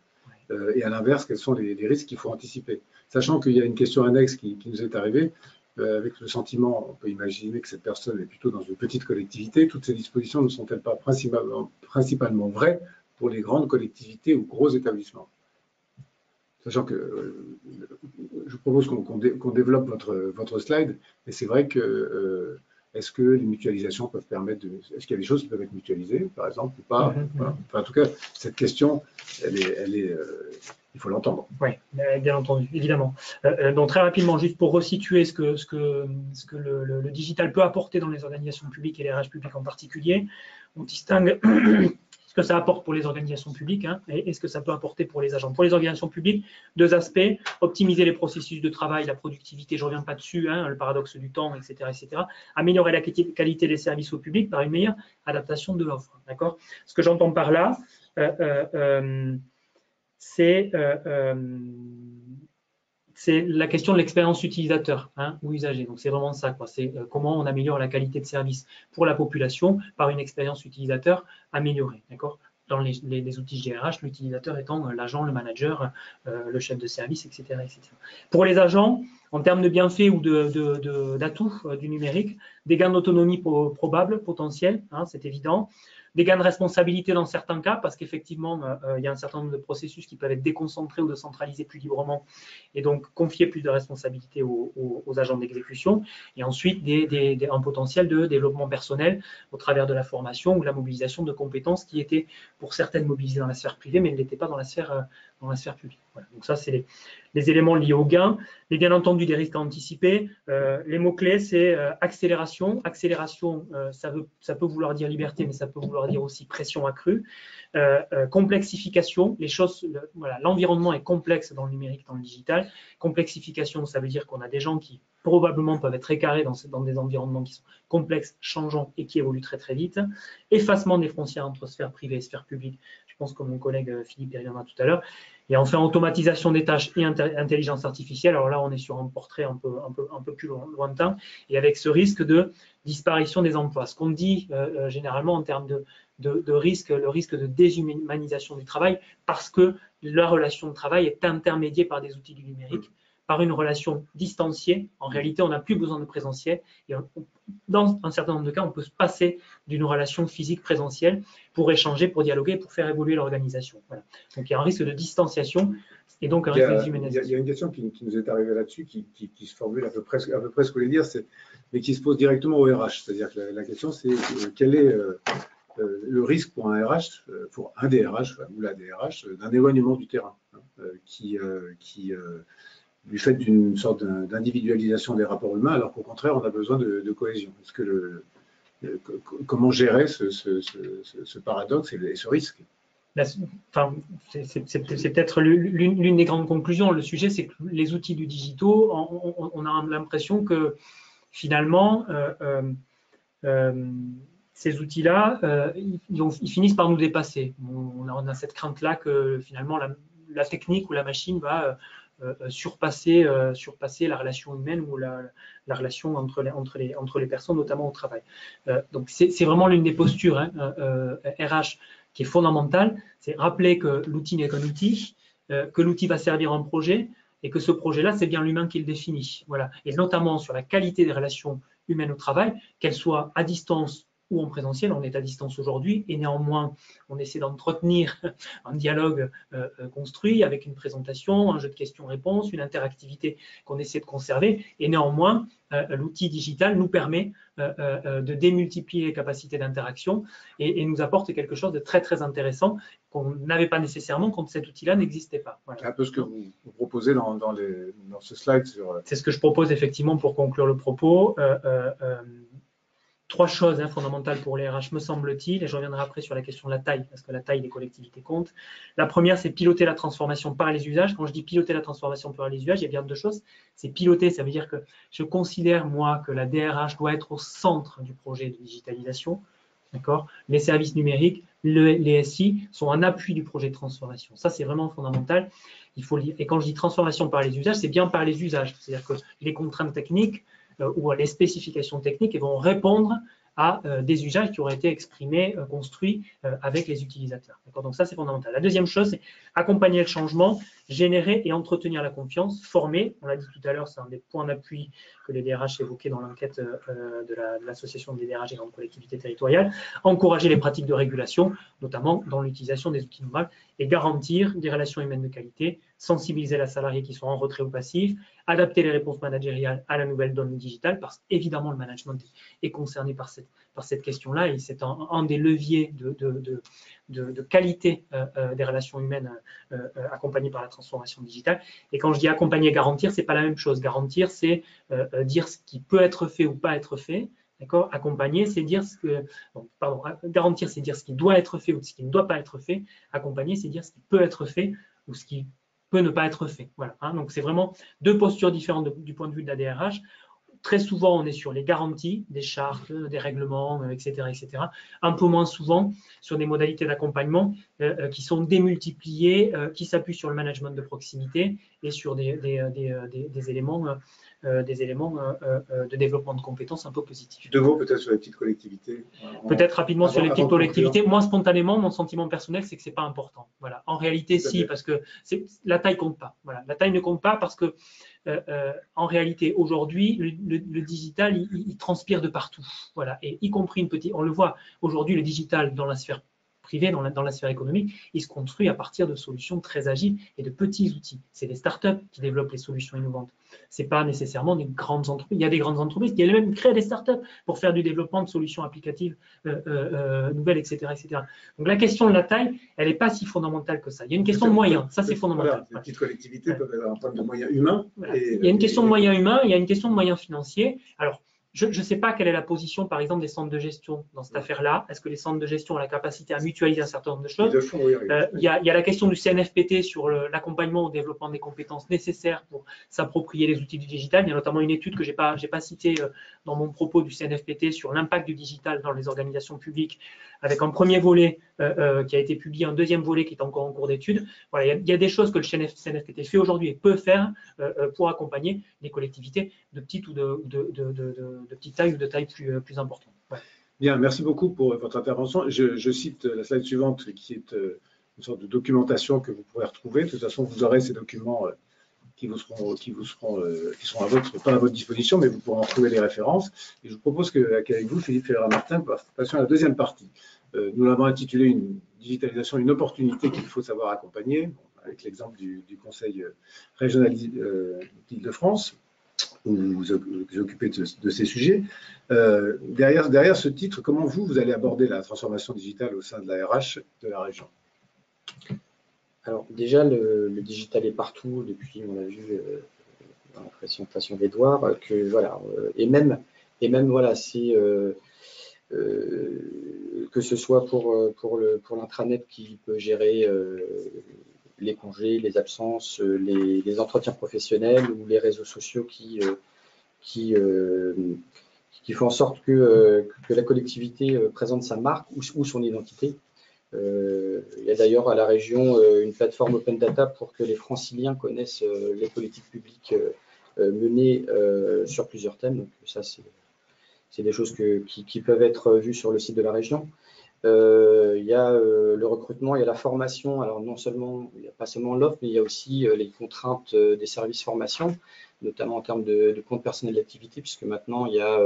et à l'inverse, quels sont les risques qu'il faut anticiper. Sachant qu'il y a une question annexe qui nous est arrivée, avec le sentiment, on peut imaginer que cette personne est plutôt dans une petite collectivité, toutes ces dispositions ne sont-elles pas principalement vraies pour les grandes collectivités ou gros établissements? Sachant que je propose qu'on développe votre slide, mais c'est vrai que est-ce que les mutualisations peuvent permettre est-ce qu'il y a des choses qui peuvent être mutualisées, par exemple, ou pas? Voilà. Enfin, en tout cas, cette question, il faut l'entendre. Oui, bien entendu, évidemment. Donc très rapidement, juste pour resituer ce que le digital peut apporter dans les organisations publiques et les RH publics en particulier, on distingue ce que ça apporte pour les organisations publiques hein, et ce que ça peut apporter pour les agents. Pour les organisations publiques, deux aspects, optimiser les processus de travail, la productivité, je ne reviens pas dessus, hein, le paradoxe du temps, etc., etc. Améliorer la qualité des services au public par une meilleure adaptation de l'offre. D'accord ? Ce que j'entends par là, c'est c'est la question de l'expérience utilisateur ou usager. Donc, c'est vraiment ça, quoi. C'est comment on améliore la qualité de service pour la population par une expérience utilisateur améliorée. D'accord? Dans les outils GRH, l'utilisateur étant l'agent, le manager, le chef de service, etc., etc. Pour les agents, en termes de bienfaits ou d'atouts du numérique, des gains d'autonomie probables, potentiels, c'est évident. Des gains de responsabilité dans certains cas, parce qu'effectivement, il y a un certain nombre de processus qui peuvent être déconcentrés ou décentralisés plus librement, et donc confier plus de responsabilités aux agents d'exécution. Et ensuite, un potentiel de développement personnel au travers de la formation ou de la mobilisation de compétences qui étaient pour certaines mobilisées dans la sphère privée, mais ne l'étaient pas dans la sphère publique. Voilà. Donc ça, c'est les éléments liés aux gains. Et bien entendu, des risques à anticiper. Les mots-clés, c'est accélération. Accélération, ça peut vouloir dire liberté, mais ça peut vouloir dire aussi pression accrue. Complexification, les choses, l'environnement est complexe dans le numérique, dans le digital. Complexification, ça veut dire qu'on a des gens qui probablement peuvent être écartés dans des environnements qui sont complexes, changeants et qui évoluent très très vite. Effacement des frontières entre sphère privée et sphère publique. Je pense que mon collègue Philippe y reviendra tout à l'heure. Et enfin, automatisation des tâches et intelligence artificielle. Alors là, on est sur un portrait un peu plus lointain, et avec ce risque de disparition des emplois. Ce qu'on dit généralement en termes de risque, le risque de déshumanisation du travail, parce que la relation de travail est intermédiée par des outils du numérique, par une relation distanciée. En réalité, on n'a plus besoin de présentiel. Et dans un certain nombre de cas, on peut se passer d'une relation physique présentielle pour échanger, pour dialoguer, pour faire évoluer l'organisation. Voilà. Donc, il y a un risque de distanciation et donc un risque de déshumanisation. Il y a une question qui nous est arrivée là-dessus, qui se formule à peu près ce que vous voulez dire, mais qui se pose directement au RH. C'est-à-dire que la question, c'est quel est le risque pour un RH, pour un DRH ou la DRH, d'un éloignement du terrain, du fait d'une sorte d'individualisation des rapports humains, alors qu'au contraire, on a besoin de cohésion. Est-ce que comment gérer ce paradoxe et ce risque? C'est peut-être l'une des grandes conclusions. Le sujet, c'est que les outils du digitaux, on a l'impression que finalement, ces outils-là, ils finissent par nous dépasser. On a cette crainte-là que finalement la technique ou la machine va surpasser la relation humaine ou la relation entre les personnes, notamment au travail. Donc c'est vraiment l'une des postures RH qui est fondamentale, c'est rappeler que l'outil n'est qu'un outil, que l'outil va servir un projet et que ce projet-là, c'est bien l'humain qui le définit. Voilà. Et notamment sur la qualité des relations humaines au travail, qu'elles soient à distance ou en présentiel. On est à distance aujourd'hui et néanmoins, on essaie d'entretenir un dialogue construit avec une présentation, un jeu de questions-réponses, une interactivité qu'on essaie de conserver. Et néanmoins, l'outil digital nous permet de démultiplier les capacités d'interaction et nous apporte quelque chose de très, très intéressant qu'on n'avait pas nécessairement quand cet outil-là n'existait pas. Voilà. C'est un peu ce que vous proposez dans ce slide. C'est ce que je propose effectivement pour conclure le propos. Trois choses fondamentales pour les RH, me semble-t-il, et je reviendrai après sur la question de la taille, parce que la taille des collectivités compte. La première, c'est piloter la transformation par les usages. Quand je dis piloter la transformation par les usages, il y a bien deux choses. C'est piloter, ça veut dire que je considère, moi, que la DRH doit être au centre du projet de digitalisation. D'accord ? Les services numériques, les SI sont un appui du projet de transformation. Ça, c'est vraiment fondamental. Il faut lire. Et quand je dis transformation par les usages, c'est bien par les usages. C'est-à-dire que les contraintes techniques ou les spécifications techniques vont répondre à des usages qui auraient été exprimés, construits avec les utilisateurs. Donc ça, c'est fondamental. La deuxième chose, c'est accompagner le changement, générer et entretenir la confiance, former. On l'a dit tout à l'heure, c'est un des points d'appui que les DRH évoquaient dans l'enquête de l'association des DRH et grandes collectivités territoriales. Encourager les pratiques de régulation, notamment dans l'utilisation des outils numériques, et garantir des relations humaines de qualité, sensibiliser les salariés qui sont en retrait ou passifs, adapter les réponses managériales à la nouvelle donne digitale, parce qu'évidemment, le management est concerné par cette question-là, et c'est un des leviers de qualité des relations humaines accompagnées par la transformation digitale. Et quand je dis accompagner et garantir, ce n'est pas la même chose. Garantir, c'est dire ce qui peut être fait ou pas être fait. D'accord ? Accompagner, c'est dire garantir, c'est dire ce qui doit être fait ou ce qui ne doit pas être fait. Accompagner, c'est dire ce qui peut être fait ou ce qui peut ne pas être fait. Voilà. Donc, c'est vraiment deux postures différentes du point de vue de la DRH. très souvent, on est sur les garanties, des chartes, des règlements, etc., etc. Un peu moins souvent sur des modalités d'accompagnement qui sont démultipliées, qui s'appuient sur le management de proximité et sur des éléments de développement de compétences un peu positifs. Deux mots peut-être sur les petites collectivités. Peut-être rapidement sur les petites collectivités. Moi, spontanément, mon sentiment personnel, c'est que c'est pas important. Voilà. En réalité, si, parce que la taille compte pas. Voilà. La taille ne compte pas parce que en réalité, aujourd'hui, le digital, il transpire de partout. Voilà. Et y compris une petite. On le voit aujourd'hui, le digital dans la sphère privée, dans la sphère économique, il se construit à partir de solutions très agiles et de petits outils. C'est des startups qui développent les solutions innovantes. C'est pas nécessairement des grandes entreprises. Il y a des grandes entreprises qui elles-mêmes créent des startups pour faire du développement de solutions applicatives nouvelles, etc., etc. Donc la question de la taille, elle n'est pas si fondamentale que ça. Il y a une question de moyens. Ça, c'est fondamental. Voilà, les petites collectivités peuvent avoir un problème de moyens humains. Voilà. Il y a une question de moyens humains, il y a une question de moyens financiers. Alors, je ne sais pas quelle est la position, par exemple, des centres de gestion dans cette affaire-là. Est-ce que les centres de gestion ont la capacité à mutualiser un certain nombre de choses? Il y a la question du CNFPT sur l'accompagnement au développement des compétences nécessaires pour s'approprier les outils du digital. Il y a notamment une étude que je n'ai pas citée dans mon propos du CNFPT sur l'impact du digital dans les organisations publiques, avec un premier volet qui a été publié, un deuxième volet qui est encore en cours d'étude. Voilà, il y a des choses que le CNFPT fait aujourd'hui et peut faire pour accompagner les collectivités de petite ou de petite taille ou de taille plus importante. Ouais. Bien, merci beaucoup pour votre intervention. Je cite la slide suivante qui est une sorte de documentation que vous pourrez retrouver. De toute façon, vous aurez ces documents qui seront pas à votre disposition, mais vous pourrez en trouver les références. Et je vous propose qu'avec vous, Philippe Ferreira-Martin, nous passions à la deuxième partie. Nous l'avons intitulé une digitalisation, une opportunité qu'il faut savoir accompagner, avec l'exemple du Conseil régional d'Île-de-France, où vous vous occupez de ces sujets. Derrière ce titre, comment vous allez aborder la transformation digitale au sein de la RH de la région? Alors déjà, le digital est partout depuis, on l'a vu dans la présentation d'Edouard, que voilà, et même voilà, c'est que ce soit pour l'intranet qui peut gérer les congés, les absences, les entretiens professionnels ou les réseaux sociaux qui font en sorte que la collectivité présente sa marque ou son identité. Il y a d'ailleurs à la région une plateforme Open Data pour que les franciliens connaissent les politiques publiques menées sur plusieurs thèmes. Donc ça, c'est des choses qui peuvent être vues sur le site de la région. Il y a le recrutement, il y a la formation. Alors non seulement, il n'y a pas seulement l'offre, mais il y a aussi les contraintes des services formation, notamment en termes de compte personnel d'activité, puisque maintenant il y a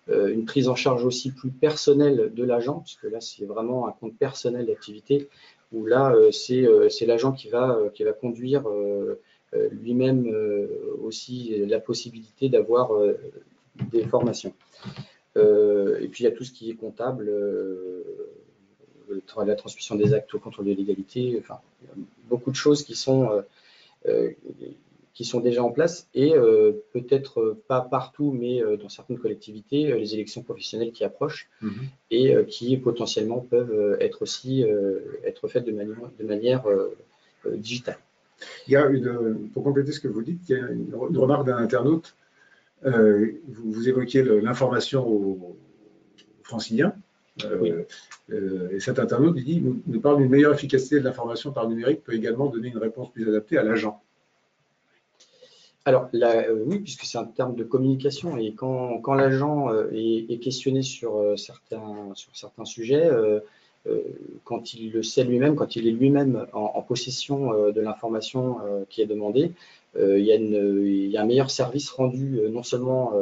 une prise en charge aussi plus personnelle de l'agent, puisque là c'est vraiment un compte personnel d'activité, où là c'est l'agent qui va conduire lui-même aussi la possibilité d'avoir des formations. Et puis il y a tout ce qui est comptable, la transmission des actes au contrôle de légalité, enfin beaucoup de choses qui sont déjà en place et peut-être pas partout, mais dans certaines collectivités, les élections professionnelles qui approchent et qui potentiellement peuvent être aussi être faites de manière digitale. Il y a pour compléter ce que vous dites, il y a une remarque d'un internaute. Vous évoquiez l'information aux franciliens. Oui. Et cet internaute nous parle d'une meilleure efficacité de l'information par numérique peut également donner une réponse plus adaptée à l'agent. Alors, oui, puisque c'est un terme de communication et quand l'agent est questionné sur certains sujets, quand il le sait lui-même, quand il est lui-même en possession de l'information qui est demandée, il y a un meilleur service rendu non seulement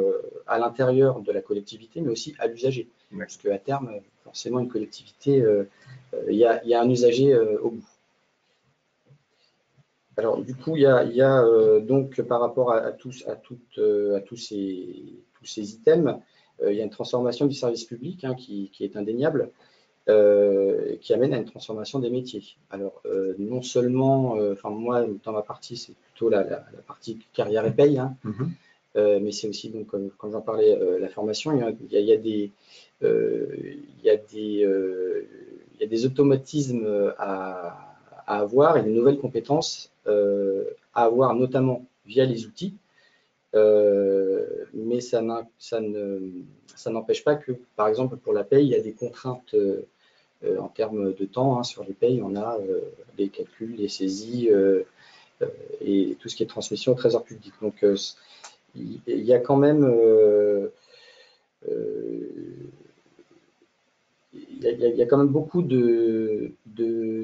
à l'intérieur de la collectivité, mais aussi à l'usager. Ouais. Parce qu'à terme, forcément, une collectivité, il y a un usager au bout. Alors, du coup, il y a donc par rapport à tous ces items, il y a une transformation du service public qui est indéniable, qui amène à une transformation des métiers. Alors, non seulement, moi, dans ma partie, c'est plutôt la partie carrière et paye, mais c'est aussi, donc, comme j'en parlais, la formation. Il y a des automatismes à avoir et des nouvelles compétences à avoir, notamment via les outils. Mais ça n'empêche pas que, par exemple, pour la paye, il y a des contraintes en termes de temps. Sur les payes, on a les calculs, les saisies et tout ce qui est transmission au trésor public. Donc, il y a quand même il y a quand même beaucoup de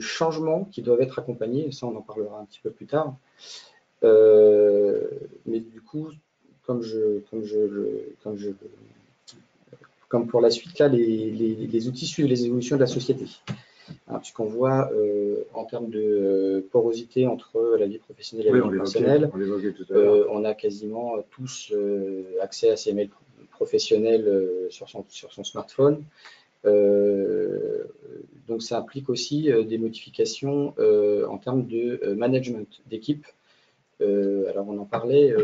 changements qui doivent être accompagnés, et ça on en parlera un petit peu plus tard. Mais du coup, comme pour la suite, là, les outils suivent les évolutions de la société. Puisqu'on voit en termes de porosité entre la vie professionnelle et la vie personnelle, on a quasiment tous accès à ses mails professionnels sur son smartphone. Donc ça implique aussi des modifications en termes de management d'équipe. Alors on en parlait,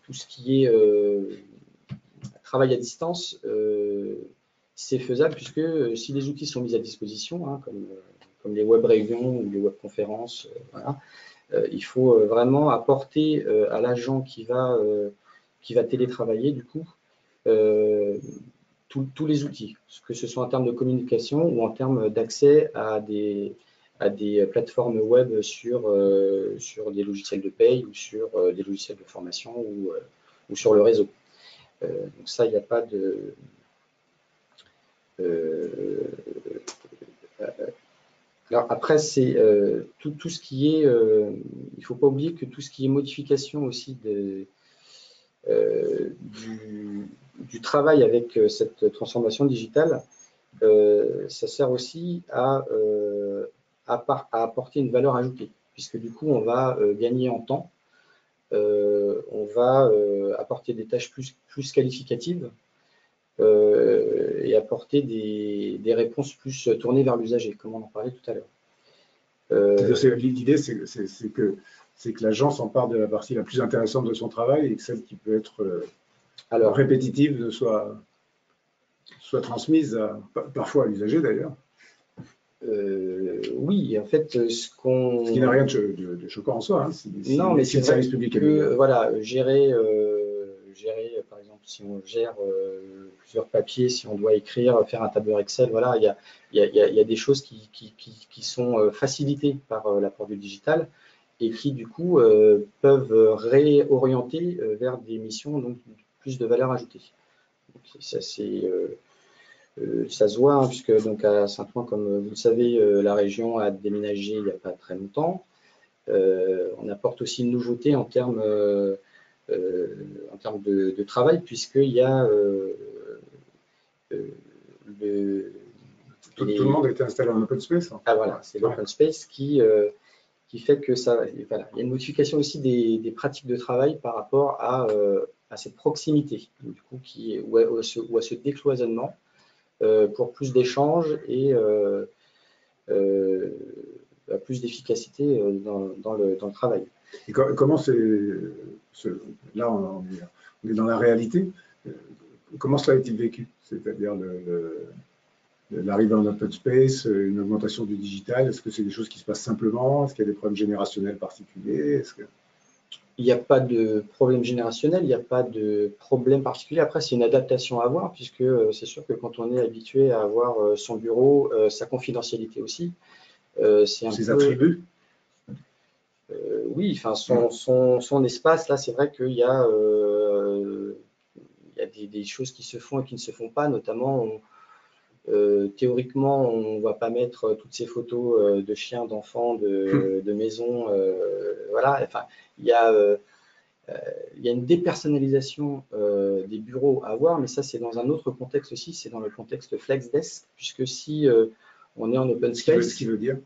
tout ce qui est travail à distance, c'est faisable puisque si les outils sont mis à disposition, comme les web réunions ou les web conférences, voilà, il faut vraiment apporter à l'agent qui va télétravailler du coup tous les outils, que ce soit en termes de communication ou en termes d'accès à des plateformes web sur des logiciels de paye ou sur des logiciels de formation ou sur le réseau. Donc ça, il n'y a pas de... Alors après, c'est tout ce qui est... il ne faut pas oublier que tout ce qui est modification aussi du travail avec cette transformation digitale, ça sert aussi à apporter une valeur ajoutée, puisque du coup, on va gagner en temps, on va apporter des tâches plus qualificatives et apporter des réponses plus tournées vers l'usager, comme on en parlait tout à l'heure. L'idée, c'est que l'agent s'empare de la partie la plus intéressante de son travail et que celle qui peut être répétitive soit transmise parfois à l'usager d'ailleurs. Oui, en fait, ce qui n'a rien de choquant en soi. Non, mais c'est le service public que, voilà, gérer, par exemple, si on gère plusieurs papiers, si on doit écrire, faire un tableur Excel, voilà, il y a des choses qui sont facilitées par l'apport du digital et qui, du coup, peuvent réorienter vers des missions donc plus de valeur ajoutée. Donc, ça, ça se voit, puisque donc à Saint-Ouen, comme vous le savez, la région a déménagé il n'y a pas très longtemps. On apporte aussi une nouveauté en termes de travail, puisqu'il y a tout le monde a été installé en open space. Ah voilà, c'est l'open space qui fait que ça, voilà, il y a une modification aussi des pratiques de travail par rapport à cette proximité, du coup, ou à ce décloisonnement pour plus d'échanges et plus d'efficacité dans le travail. Et comment là, on est dans la réalité. Comment cela a-t-il vécu? C'est-à-dire l'arrivée en open space, une augmentation du digital. Est-ce que c'est des choses qui se passent simplement? Est-ce qu'il y a des problèmes générationnels particuliers? Il n'y a pas de problème générationnel, il n'y a pas de problème particulier. Après, c'est une adaptation à avoir, puisque c'est sûr que quand on est habitué à avoir son bureau, sa confidentialité aussi, ses attributs. Oui, enfin son espace, là, c'est vrai qu'il y a, des choses qui se font et qui ne se font pas, notamment, théoriquement, on ne va pas mettre toutes ces photos de chiens, d'enfants, de maisons, voilà, enfin, il y a une dépersonnalisation des bureaux à avoir, mais ça, c'est dans un autre contexte aussi, c'est dans le contexte FlexDesk, puisque si on est en open space… Ce qui veut dire ?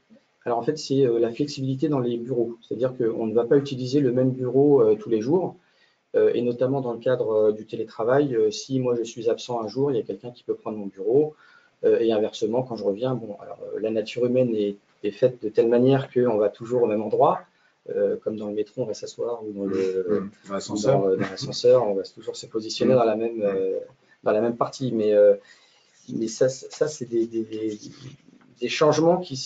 Alors en fait, c'est la flexibilité dans les bureaux. C'est-à-dire qu'on ne va pas utiliser le même bureau tous les jours. Et notamment dans le cadre du télétravail, si moi je suis absent un jour, il y a quelqu'un qui peut prendre mon bureau. Et inversement, quand je reviens, bon, alors la nature humaine est faite de telle manière qu'on va toujours au même endroit. Comme dans le métro, on va s'asseoir, ou dans l'ascenseur, on va toujours se positionner dans la même partie. Mais ça c'est des changements qui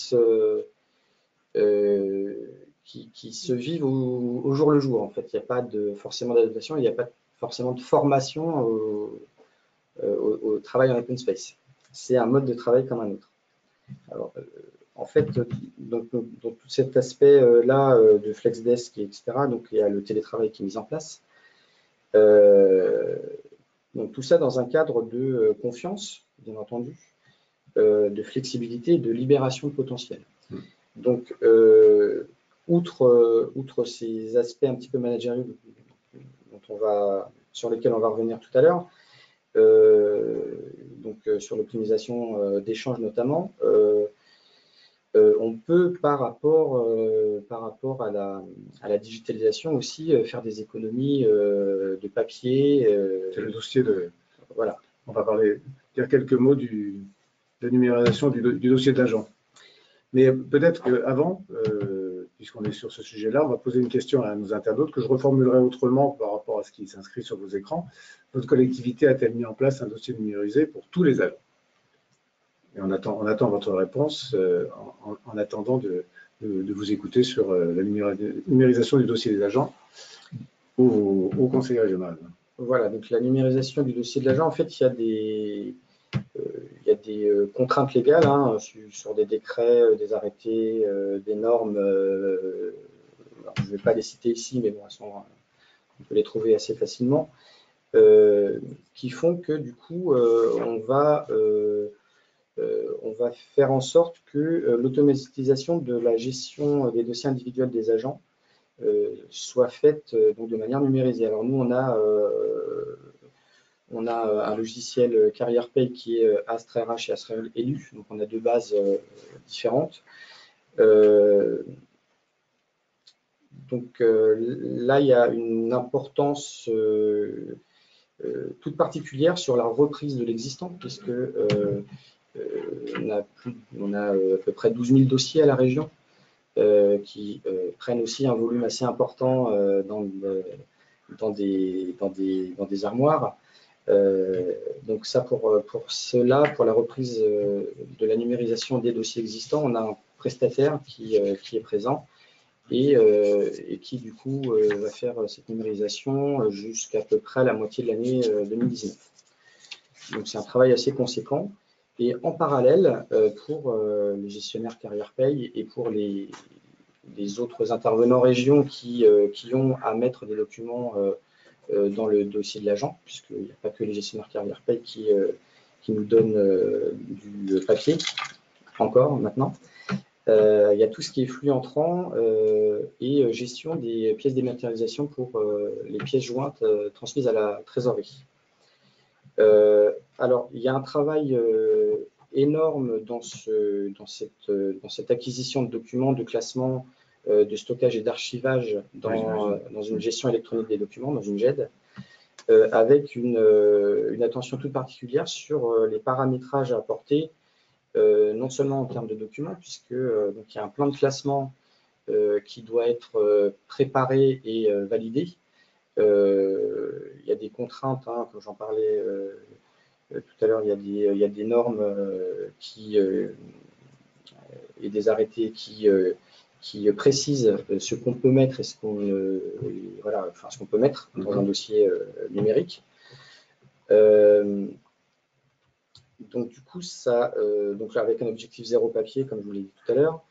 qui se vivent au jour le jour. En fait, il n'y a pas forcément d'adaptation, il n'y a pas forcément de formation au travail en open space. C'est un mode de travail comme un autre. Alors, en fait, donc tout cet aspect-là de FlexDesk, etc., donc il y a le télétravail qui est mis en place. Donc tout ça dans un cadre de confiance, bien entendu, de flexibilité et de libération de potentiel. Donc, outre ces aspects un petit peu managériaux sur lesquels on va revenir tout à l'heure, sur l'optimisation d'échanges notamment, on peut, par rapport à la digitalisation aussi, faire des économies de papier. C'est le dossier de... Voilà. On va dire quelques mots de la numérisation du dossier de l'agent. Mais peut-être qu'avant, puisqu'on est sur ce sujet-là, on va poser une question à nos internautes que je reformulerai autrement par rapport à ce qui s'inscrit sur vos écrans. Votre collectivité a-t-elle mis en place un dossier numérisé pour tous les agents? Et on attend votre réponse en attendant de vous écouter sur la numérisation du dossier des agents au Conseil régional. Voilà, donc la numérisation du dossier de l'agent, en fait, il y a des contraintes légales sur des décrets, des arrêtés, des normes. Je ne vais pas les citer ici, mais bon, on peut les trouver assez facilement, qui font que du coup, on va faire en sorte que l'automatisation de la gestion des dossiers individuels des agents soit faite donc de manière numérisée. Alors nous, on a un logiciel Carrière Pay qui est Astre RH et Astre Élu, donc on a deux bases différentes. Donc là, il y a une importance toute particulière sur la reprise de l'existant, puisque on a à peu près 12 000 dossiers à la région qui prennent aussi un volume assez important dans des armoires. Donc ça, pour la reprise de la numérisation des dossiers existants, on a un prestataire qui est présent et qui du coup va faire cette numérisation jusqu'à peu près la moitié de l'année 2019. Donc c'est un travail assez conséquent. Et en parallèle, pour les gestionnaires Carrière Pay et pour les autres intervenants régions qui ont à mettre des documents dans le dossier de l'agent, puisqu'il n'y a pas que les gestionnaires Carrière Pay qui nous donnent du papier, encore maintenant. Il y a tout ce qui est flux entrant et gestion des pièces dématérialisation pour les pièces jointes transmises à la trésorerie. Alors, il y a un travail énorme dans cette acquisition de documents, de classement, de stockage et d'archivage dans une gestion électronique des documents, dans une GED, avec une attention toute particulière sur les paramétrages à apporter, non seulement en termes de documents, puisque donc, il y a un plan de classement qui doit être préparé et validé. Il y a des contraintes, comme j'en parlais tout à l'heure, il y a des normes et des arrêtés qui précisent ce qu'on peut mettre et ce qu'on peut mettre dans un dossier numérique. Donc du coup, donc là, avec un objectif zéro papier, comme je vous l'ai dit tout à l'heure,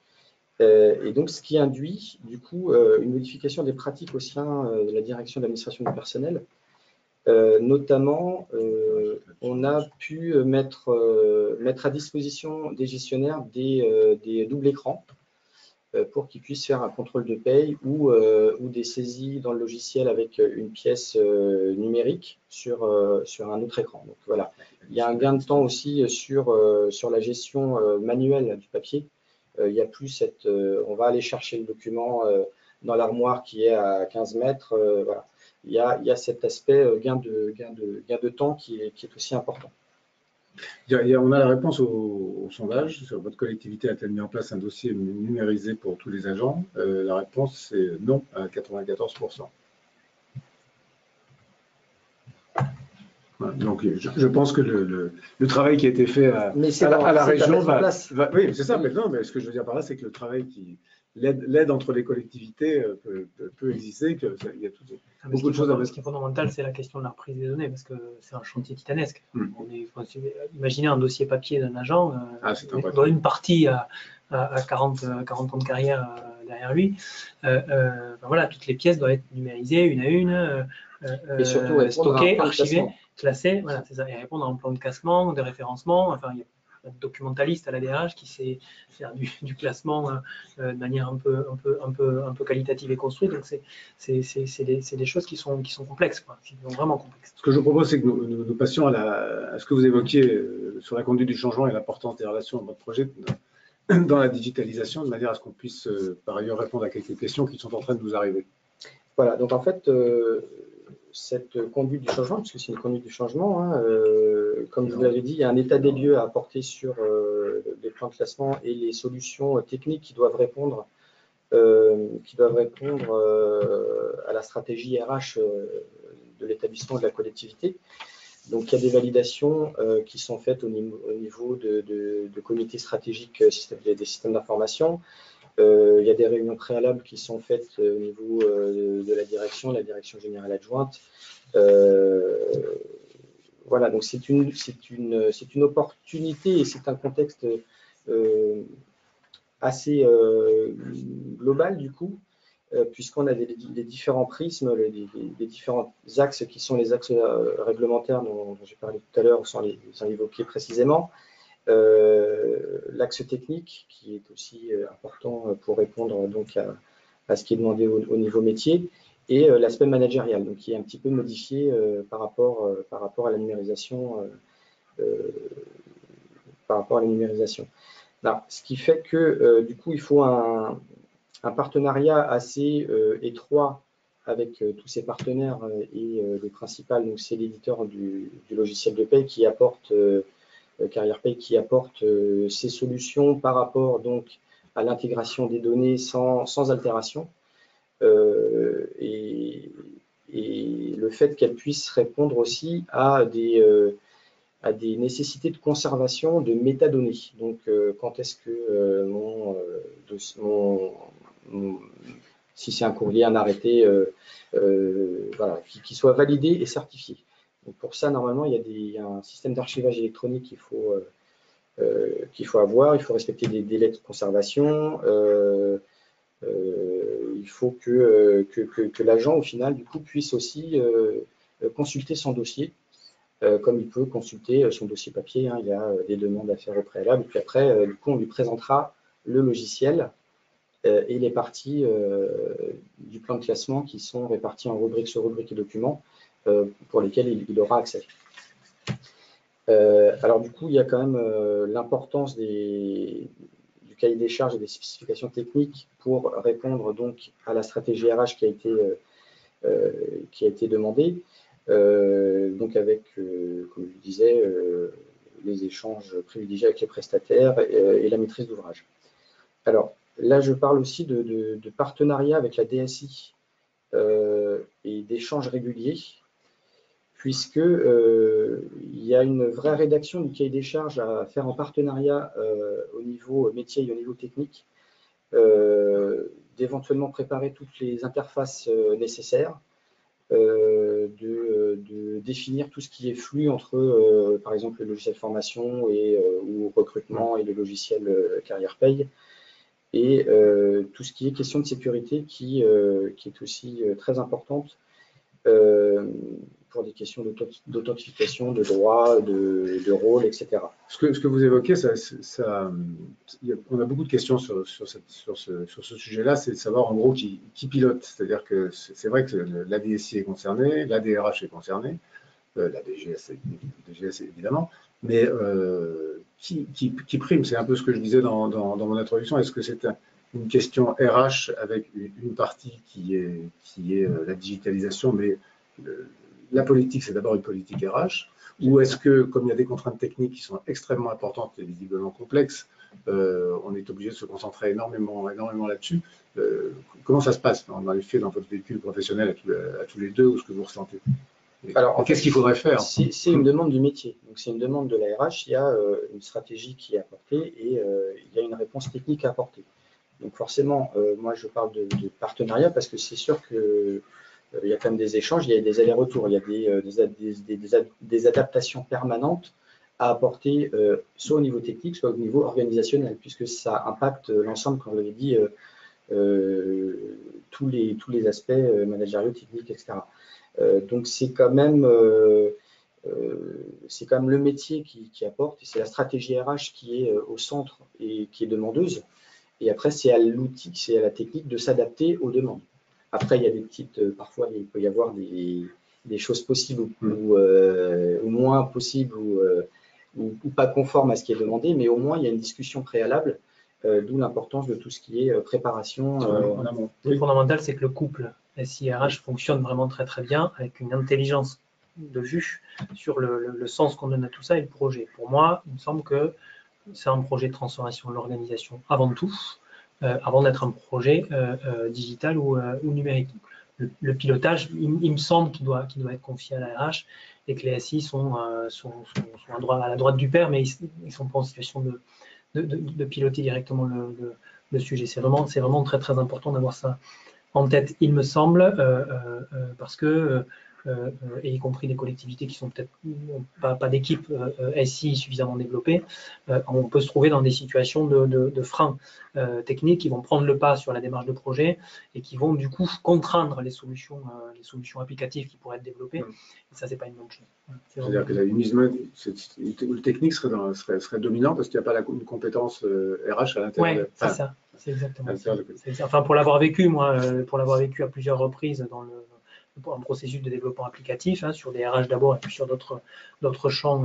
et donc ce qui induit du coup une modification des pratiques au sein de la direction de l'administration du personnel. Notamment, on a pu mettre à disposition des gestionnaires des doubles écrans pour qu'ils puissent faire un contrôle de paye ou des saisies dans le logiciel avec une pièce numérique sur un autre écran. Donc voilà, il y a un gain de temps aussi sur la gestion manuelle du papier. Il y a plus on va aller chercher le document dans l'armoire qui est à 15 mètres. Voilà. Il y a cet aspect gain de temps qui est aussi important. On a la réponse au sondage sur votre collectivité a-t-elle mis en place un dossier numérisé pour tous les agents? La réponse c'est non à 94%. Voilà, donc je pense que le travail qui a été fait à la région va oui, c'est ça. Mais non, mais ce que je veux dire par là, c'est que l'aide entre les collectivités peut exister, il y a beaucoup de choses à mettre. Ce qui est fondamental, c'est la question de la reprise des données, parce que c'est un chantier titanesque. Imaginez un dossier papier d'un agent, dont une partie a 40 ans de carrière derrière lui. Voilà, toutes les pièces doivent être numérisées une à une, et surtout stockées, archivées, classées, voilà, c'est ça, et répondre à un plan de classement, de référencement. Enfin, il y a un documentaliste à la DRH qui sait faire du classement de manière un peu qualitative et construite. Donc, c'est des choses qui sont complexes, quoi, qui sont vraiment complexes. Ce que je vous propose, c'est que nous passions à ce que vous évoquiez sur la conduite du changement et l'importance des relations dans votre projet dans la digitalisation, de manière à ce qu'on puisse par ailleurs répondre à quelques questions qui sont en train de nous arriver. Voilà, donc en fait, cette conduite du changement, puisque c'est une conduite du changement, hein, comme je vous l'avais dit, il y a un état des lieux à apporter sur les plans de classement et les solutions techniques qui doivent répondre à la stratégie RH de l'établissement de la collectivité. Donc, il y a des validations qui sont faites au niveau de comités stratégiques des systèmes d'information. Il y a des réunions préalables qui sont faites au niveau de la direction générale adjointe. Voilà, donc c'est une opportunité et c'est un contexte assez global du coup, puisqu'on a les différents prismes, les différents axes qui sont les axes réglementaires dont j'ai parlé tout à l'heure, sans les évoquer précisément. L'axe technique qui est aussi important pour répondre donc à ce qui est demandé au niveau métier, et l'aspect managérial, donc qui est un petit peu modifié par rapport à la numérisation. Alors, ce qui fait que du coup il faut un partenariat assez étroit avec tous ces partenaires et les principales, donc c'est l'éditeur du logiciel de paie qui apporte CarrièrePay, qui apporte ces solutions par rapport donc à l'intégration des données sans altération, et le fait qu'elles puissent répondre aussi à des nécessités de conservation de métadonnées. Donc, quand est-ce que si c'est un courrier, un arrêté, voilà, qui soit validé et certifié. Donc, pour ça, normalement, il y a un système d'archivage électronique qu'il faut avoir. Il faut respecter des délais de conservation. Il faut que l'agent, au final, du coup, puisse aussi consulter son dossier. Comme il peut consulter son dossier papier, hein, il y a des demandes à faire au préalable. Et puis après, du coup, on lui présentera le logiciel et les parties du plan de classement qui sont réparties en rubriques sur rubriques et documents pour lesquels il aura accès. Alors du coup, il y a quand même l'importance du cahier des charges et des spécifications techniques pour répondre donc à la stratégie RH qui a été demandée. Donc avec, comme je disais, les échanges privilégiés avec les prestataires et la maîtrise d'ouvrage. Alors là, je parle aussi de partenariat avec la DSI et d'échanges réguliers, puisque il y a une vraie rédaction du cahier des charges à faire en partenariat au niveau métier et au niveau technique, d'éventuellement préparer toutes les interfaces nécessaires, de définir tout ce qui est flux entre, par exemple, le logiciel formation ou recrutement et le logiciel CarrièrePay, et tout ce qui est question de sécurité qui est aussi très importante pour des questions d'authentification, de droit, de rôle, etc. Ce que vous évoquez, on a beaucoup de questions sur ce sujet-là, c'est de savoir en gros qui pilote. C'est-à-dire que c'est vrai que la DSI est concernée, la DRH est concernée, la DGS évidemment, mais qui prime? C'est un peu ce que je disais dans mon introduction. Est-ce que c'est une question RH avec une partie qui est la digitalisation, mais la politique, c'est d'abord une politique RH, ou est-ce que, comme il y a des contraintes techniques qui sont extrêmement importantes et visiblement complexes, on est obligé de se concentrer énormément là-dessus? Comment ça se passe dans les faits, dans votre véhicule professionnel à tous les deux, ou ce que vous ressentez? Alors, qu'est-ce qu'il faudrait faire? C'est une demande du métier, donc c'est une demande de la RH. Il y a une stratégie qui est apportée et il y a une réponse technique à apporter. Donc forcément, moi je parle de partenariat parce que c'est sûr que il y a quand même des échanges, il y a des allers-retours, il y a des adaptations permanentes à apporter soit au niveau technique, soit au niveau organisationnel, puisque ça impacte l'ensemble, comme vous l'avez dit, tous les aspects managériaux, techniques, etc. Donc c'est quand même le métier qui apporte, et c'est la stratégie RH qui est au centre et qui est demandeuse. Et après, c'est à l'outil, c'est à la technique de s'adapter aux demandes. Après, il y a des petites, parfois, il peut y avoir des choses possibles ou moins possibles ou pas conformes à ce qui est demandé, mais au moins, il y a une discussion préalable, d'où l'importance de tout ce qui est préparation en amont. Le fondamental, c'est que le couple SI-RH fonctionne vraiment très très bien avec une intelligence de vue sur le sens qu'on donne à tout ça et le projet. Pour moi, il me semble que c'est un projet de transformation de l'organisation avant tout, avant d'être un projet digital ou numérique. Le pilotage, il me semble qu'il doit être confié à la RH et que les SI sont à la droite du père, mais ils ne sont pas en situation de piloter directement le sujet. C'est vraiment très très important d'avoir ça en tête, il me semble, parce que et y compris des collectivités qui sont peut-être pas d'équipe SI suffisamment développées, on peut se trouver dans des situations de freins techniques qui vont prendre le pas sur la démarche de projet et qui vont du coup contraindre les solutions applicatives qui pourraient être développées. Et ça, c'est pas une bonne chose. C'est-à-dire que le technique serait dominant parce qu'il n'y a pas une compétence RH à l'intérieur. Oui, c'est ça. C'est exactement ça. Enfin, pour l'avoir vécu, moi, à plusieurs reprises dans un processus de développement applicatif, sur des RH d'abord et puis sur d'autres champs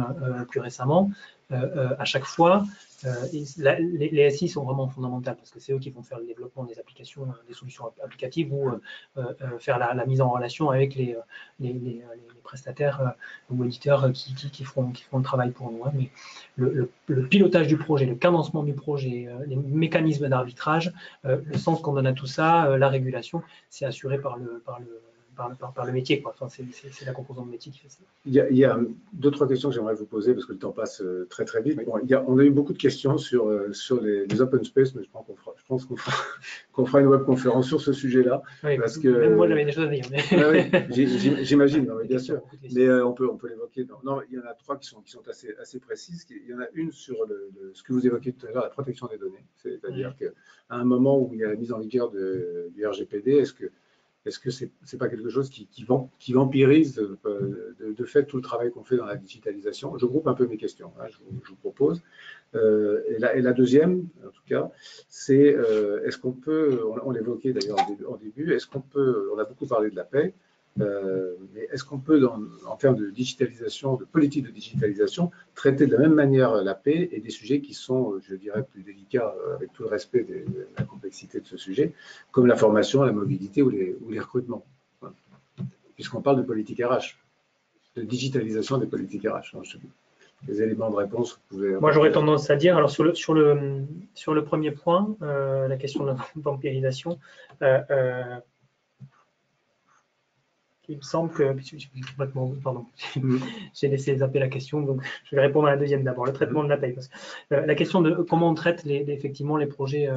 plus récemment, à chaque fois, les SI sont vraiment fondamentales parce que c'est eux qui vont faire le développement des applications, des solutions applicatives ou faire la mise en relation avec les prestataires ou éditeurs qui feront le travail pour nous. Mais le pilotage du projet, le cadencement du projet, les mécanismes d'arbitrage, le sens qu'on donne à tout ça, la régulation, c'est assuré par le métier, quoi. Enfin, c'est la composante métier qui fait ça. Il y a deux, trois questions que j'aimerais vous poser parce que le temps passe très très vite. Bon, on a eu beaucoup de questions sur les open space, mais je pense qu'on fera une webconférence sur ce sujet-là. Oui, parce que, même moi j'avais des choses à dire. Mais... oui, j'imagine, bien sûr. Mais on peut l'évoquer. Non, il y en a trois qui sont assez précises. Il y en a une sur ce que vous évoquiez tout à l'heure, la protection des données. C'est-à-dire qu'à un moment où il y a la mise en vigueur du RGPD, est-ce que c'est pas quelque chose qui vampirise de fait tout le travail qu'on fait dans la digitalisation? Je groupe un peu mes questions, je vous propose. Et la deuxième, en tout cas, c'est est-ce qu'on peut, on l'évoquait d'ailleurs en début, est-ce qu'on peut, on a beaucoup parlé de la paix, mais est-ce qu'on peut, en termes de digitalisation, de politique de digitalisation, traiter de la même manière la paix et des sujets qui sont, je dirais, plus délicats, avec tout le respect de la complexité de ce sujet, comme la formation, la mobilité ou les recrutements, voilà. Puisqu'on parle de politique RH, de digitalisation des politiques RH. Les éléments de réponse, vous pouvez... Moi, j'aurais tendance à dire, alors sur le premier point, la question de la vampirisation, il me semble que, pardon, j'ai laissé zapper la question, donc je vais répondre à la deuxième d'abord, le traitement de la paye. Parce que, la question de comment on traite effectivement les projets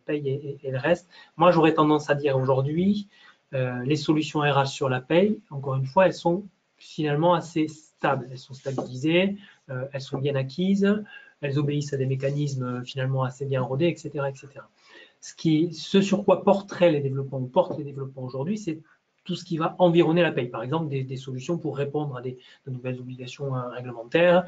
paye et le reste, moi j'aurais tendance à dire aujourd'hui, les solutions RH sur la paye, encore une fois, elles sont finalement assez stables, elles sont stabilisées, elles sont bien acquises, elles obéissent à des mécanismes finalement assez bien rodés, etc. etc. Ce sur quoi portent les développements aujourd'hui, c'est tout ce qui va environner la paye. Par exemple, des solutions pour répondre à de nouvelles obligations réglementaires,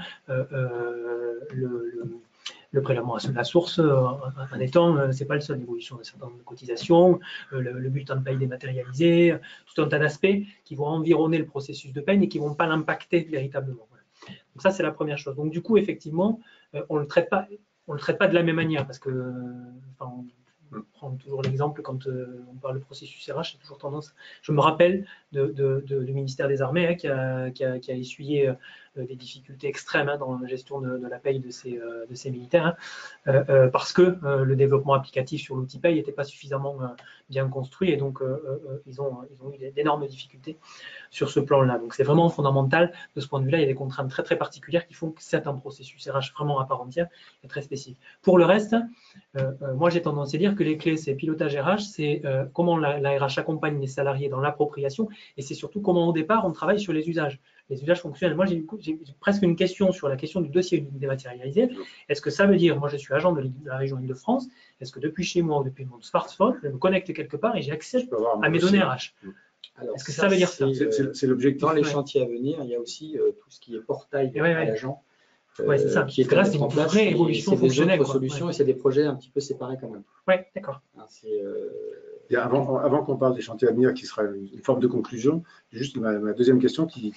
le prélèvement à la source, en étant, c'est pas le seul, l'évolution d'un certain nombre de cotisations, le bulletin de paye dématérialisé, tout un tas d'aspects qui vont environner le processus de paye mais qui ne vont pas l'impacter véritablement. Voilà. Donc ça, c'est la première chose. Donc du coup, effectivement, on ne le traite pas de la même manière parce que, on prend toujours l'exemple quand on parle de processus RH, j'ai toujours tendance. Je me rappelle du ministère des Armées qui a essuyé des difficultés extrêmes dans la gestion de la paye de ces militaires, parce que le développement applicatif sur l'outil paye n'était pas suffisamment bien construit, et donc ils ont eu d'énormes difficultés sur ce plan-là. Donc c'est vraiment fondamental. De ce point de vue-là, il y a des contraintes très très particulières qui font que c'est un processus RH vraiment à part entière et très spécifique. Pour le reste, moi j'ai tendance à dire que les clés, c'est pilotage RH, c'est comment la RH accompagne les salariés dans l'appropriation, et c'est surtout comment au départ on travaille sur les usages fonctionnels. Moi j'ai presque une question sur la question du dossier unique dématérialisé. Est-ce que ça veut dire, moi je suis agent de la région Île-de-France, est-ce que depuis chez moi ou depuis mon smartphone, je me connecte quelque part et j'ai accès à mes données RH? Est-ce que ça veut dire ça? C'est l'objectif. Dans les chantiers à venir, il y a aussi tout ce qui est portail à l'agent. C'est ça. Qui est là, c'est une vraie évolution fonctionnelle. C'est des autres solutions et c'est des projets un petit peu séparés quand même. Oui, d'accord. Avant qu'on parle des chantiers à venir, qui sera une forme de conclusion, juste ma deuxième question, qui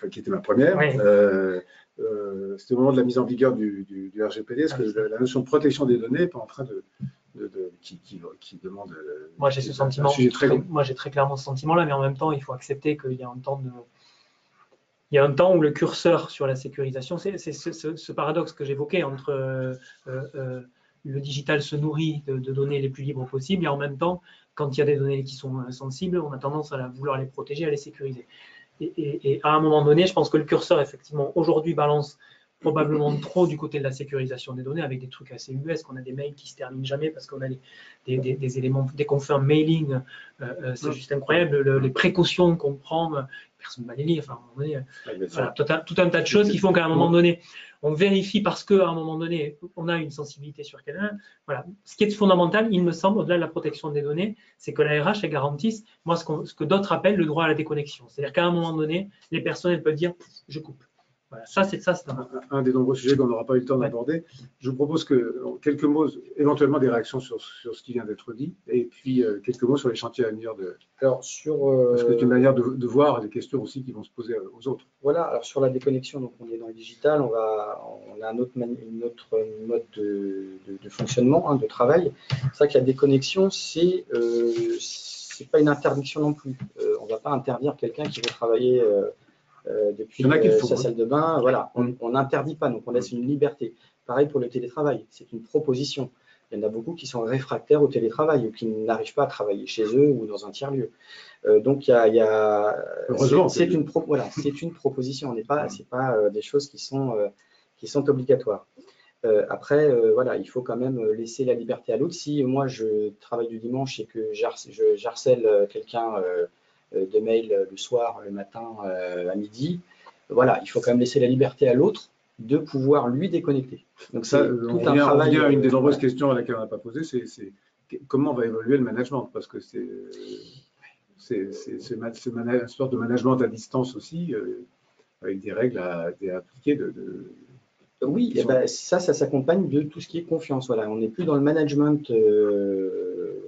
était ma première. Oui. C'était au moment de la mise en vigueur du RGPD. Est-ce que la notion de protection des données n'est pas en train qui demande… Moi, j'ai ce sentiment. Moi, j'ai très clairement ce sentiment-là, mais en même temps, il faut accepter qu'il y a un temps de… Il y a un temps où le curseur sur la sécurisation, c'est ce paradoxe que j'évoquais entre le digital se nourrit de données les plus libres possibles, et en même temps, quand il y a des données qui sont sensibles, on a tendance à vouloir les protéger, à les sécuriser. Et à un moment donné, je pense que le curseur, effectivement, aujourd'hui balance probablement trop du côté de la sécurisation des données, avec des trucs assez US, qu'on a des mails qui se terminent jamais parce qu'on a des éléments, dès qu'on fait un mailing, c'est juste incroyable, les précautions qu'on prend, personne ne va les lire, enfin, à un moment donné, voilà, tout un tas de choses qui font qu'à un moment donné, on vérifie parce qu'à un moment donné, on a une sensibilité sur quelqu'un. Voilà. Ce qui est fondamental, il me semble, au-delà de la protection des données, c'est que la RH garantisse, moi, ce que d'autres appellent le droit à la déconnexion. C'est-à-dire qu'à un moment donné, les personnes peuvent dire « je coupe ». Voilà, ça, c'est un des nombreux sujets qu'on n'aura pas eu le temps d'aborder. Je vous propose quelques mots, éventuellement des réactions sur ce qui vient d'être dit, et puis quelques mots sur les chantiers à venir. Parce que c'est une manière de voir les questions aussi qui vont se poser aux autres. Voilà, alors sur la déconnexion, donc on est dans le digital, on a un autre mode de fonctionnement, de travail. C'est vrai que la déconnexion, c'est pas une interdiction non plus. On ne va pas interdire quelqu'un qui veut travailler depuis sa salle de bain. Voilà, on n'interdit pas, donc on laisse une liberté. Pareil pour le télétravail, c'est une proposition. Il y en a beaucoup qui sont réfractaires au télétravail ou qui n'arrivent pas à travailler chez eux ou dans un tiers-lieu. Donc, c'est une proposition. C'est pas des choses qui sont obligatoires. Après, voilà, il faut quand même laisser la liberté à l'autre. Si moi, je travaille du dimanche et que j'harcèle quelqu'un de mail le soir, le matin, à midi, voilà, il faut quand même laisser la liberté à l'autre de pouvoir lui déconnecter. Donc ça, on revient à une des nombreuses questions à laquelle on n'a pas posé, c'est comment va évoluer le management, parce que c'est une sorte de management à distance aussi, avec des règles à appliquer. Oui, ça s'accompagne de tout ce qui est confiance. Voilà, on n'est plus dans le management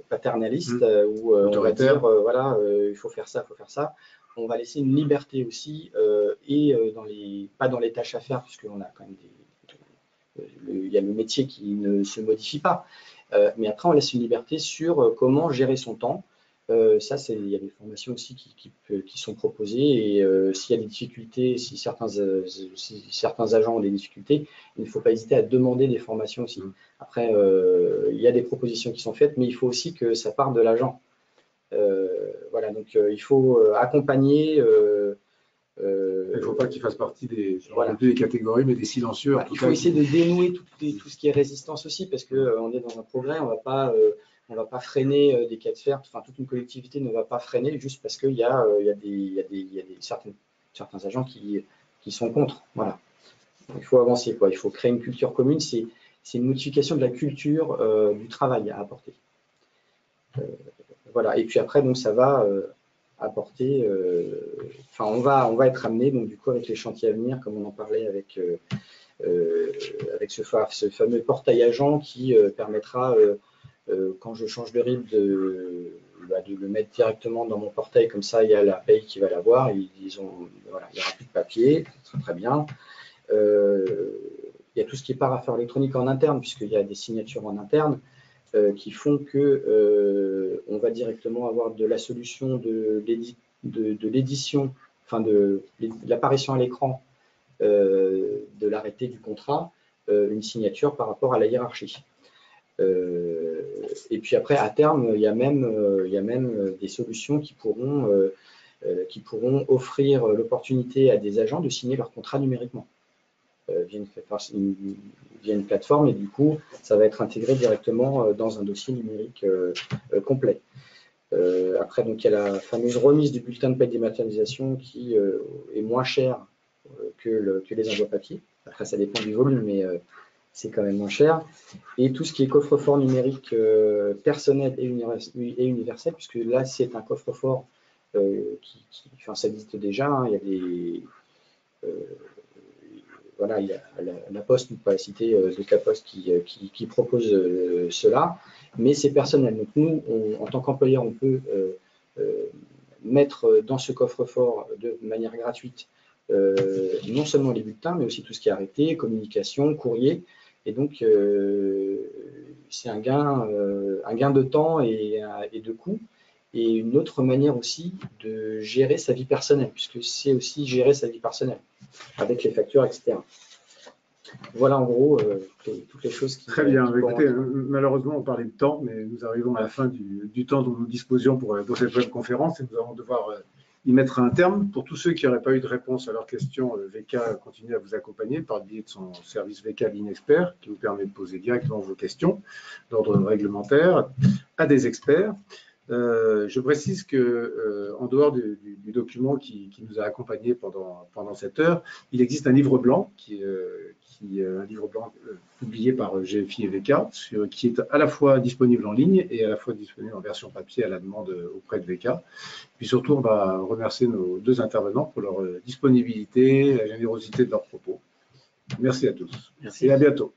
paternaliste où on va dire voilà, il faut faire ça, il faut faire ça. On va laisser une liberté aussi pas dans les tâches à faire, puisqu'on a quand même il y a le métier qui ne se modifie pas. Mais après, on laisse une liberté sur comment gérer son temps. Il y a des formations aussi qui sont proposées, et s'il y a des difficultés, si certains agents ont des difficultés, il ne faut pas hésiter à demander des formations aussi. Après, il y a des propositions qui sont faites, mais il faut aussi que ça parte de l'agent. Voilà, donc il faut accompagner. Il ne faut pas qu'ils fassent partie des catégories, mais des silencieux. Il faut essayer de dénouer tout ce qui est résistance aussi, parce qu'on est dans un progrès, on ne va pas freiner des cas de fer, enfin toute une collectivité ne va pas freiner juste parce qu'il y a certains agents qui sont contre. Voilà. Donc, il faut avancer, quoi. Il faut créer une culture commune, c'est une modification de la culture du travail à apporter. Voilà, et puis après, donc, ça va apporter, on va être amené, donc du coup, avec les chantiers à venir, comme on en parlait avec ce fameux portail agent qui permettra, quand je change de RIB, de le mettre directement dans mon portail, comme ça, il y a la paye qui va l'avoir, voilà, il n'y aura plus de papier, c'est très bien. Il y a tout ce qui est parapheur électronique en interne, puisqu'il y a des signatures en interne, qui font que on va directement avoir de la solution de l'édition, enfin de l'apparition à l'écran de l'arrêté du contrat une signature par rapport à la hiérarchie. Et puis après, à terme, il y a même des solutions qui pourront offrir l'opportunité à des agents de signer leur contrat numériquement via une plateforme, et du coup, ça va être intégré directement dans un dossier numérique complet. Après, donc, il y a la fameuse remise du bulletin de paie de dématérialisation qui est moins chère que les envois papier. Après, ça dépend du volume, mais c'est quand même moins cher. Et tout ce qui est coffre-fort numérique personnel et universel, puisque là, c'est un coffre-fort enfin, ça existe déjà. Hein, il y a des... voilà, il y a la Poste, on peut pas citer de la Poste qui propose cela, mais c'est personnel. Donc nous, en tant qu'employeur, on peut mettre dans ce coffre-fort de manière gratuite non seulement les bulletins, mais aussi tout ce qui est arrêté, communication, courrier. Et donc, c'est un gain de temps et de coût. Et une autre manière aussi de gérer sa vie personnelle, puisque c'est aussi gérer sa vie personnelle avec les factures, etc. Voilà en gros toutes les choses qui... Très bien. Écoutez, malheureusement, on parlait de temps, mais nous arrivons à la fin du temps dont nous disposions pour cette webconférence et nous allons devoir y mettre un terme. Pour tous ceux qui n'auraient pas eu de réponse à leurs questions, VK continue à vous accompagner par le biais de son service VK Ligne Expert qui vous permet de poser directement vos questions d'ordre réglementaire à des experts. Je précise que, en dehors du document qui nous a accompagnés pendant cette heure, il existe un livre blanc un livre blanc publié par GFI et VK, qui est à la fois disponible en ligne et à la fois disponible en version papier à la demande auprès de VK. Puis surtout, on va remercier nos deux intervenants pour leur disponibilité, la générosité de leurs propos. Merci à tous. Merci. Et à bientôt.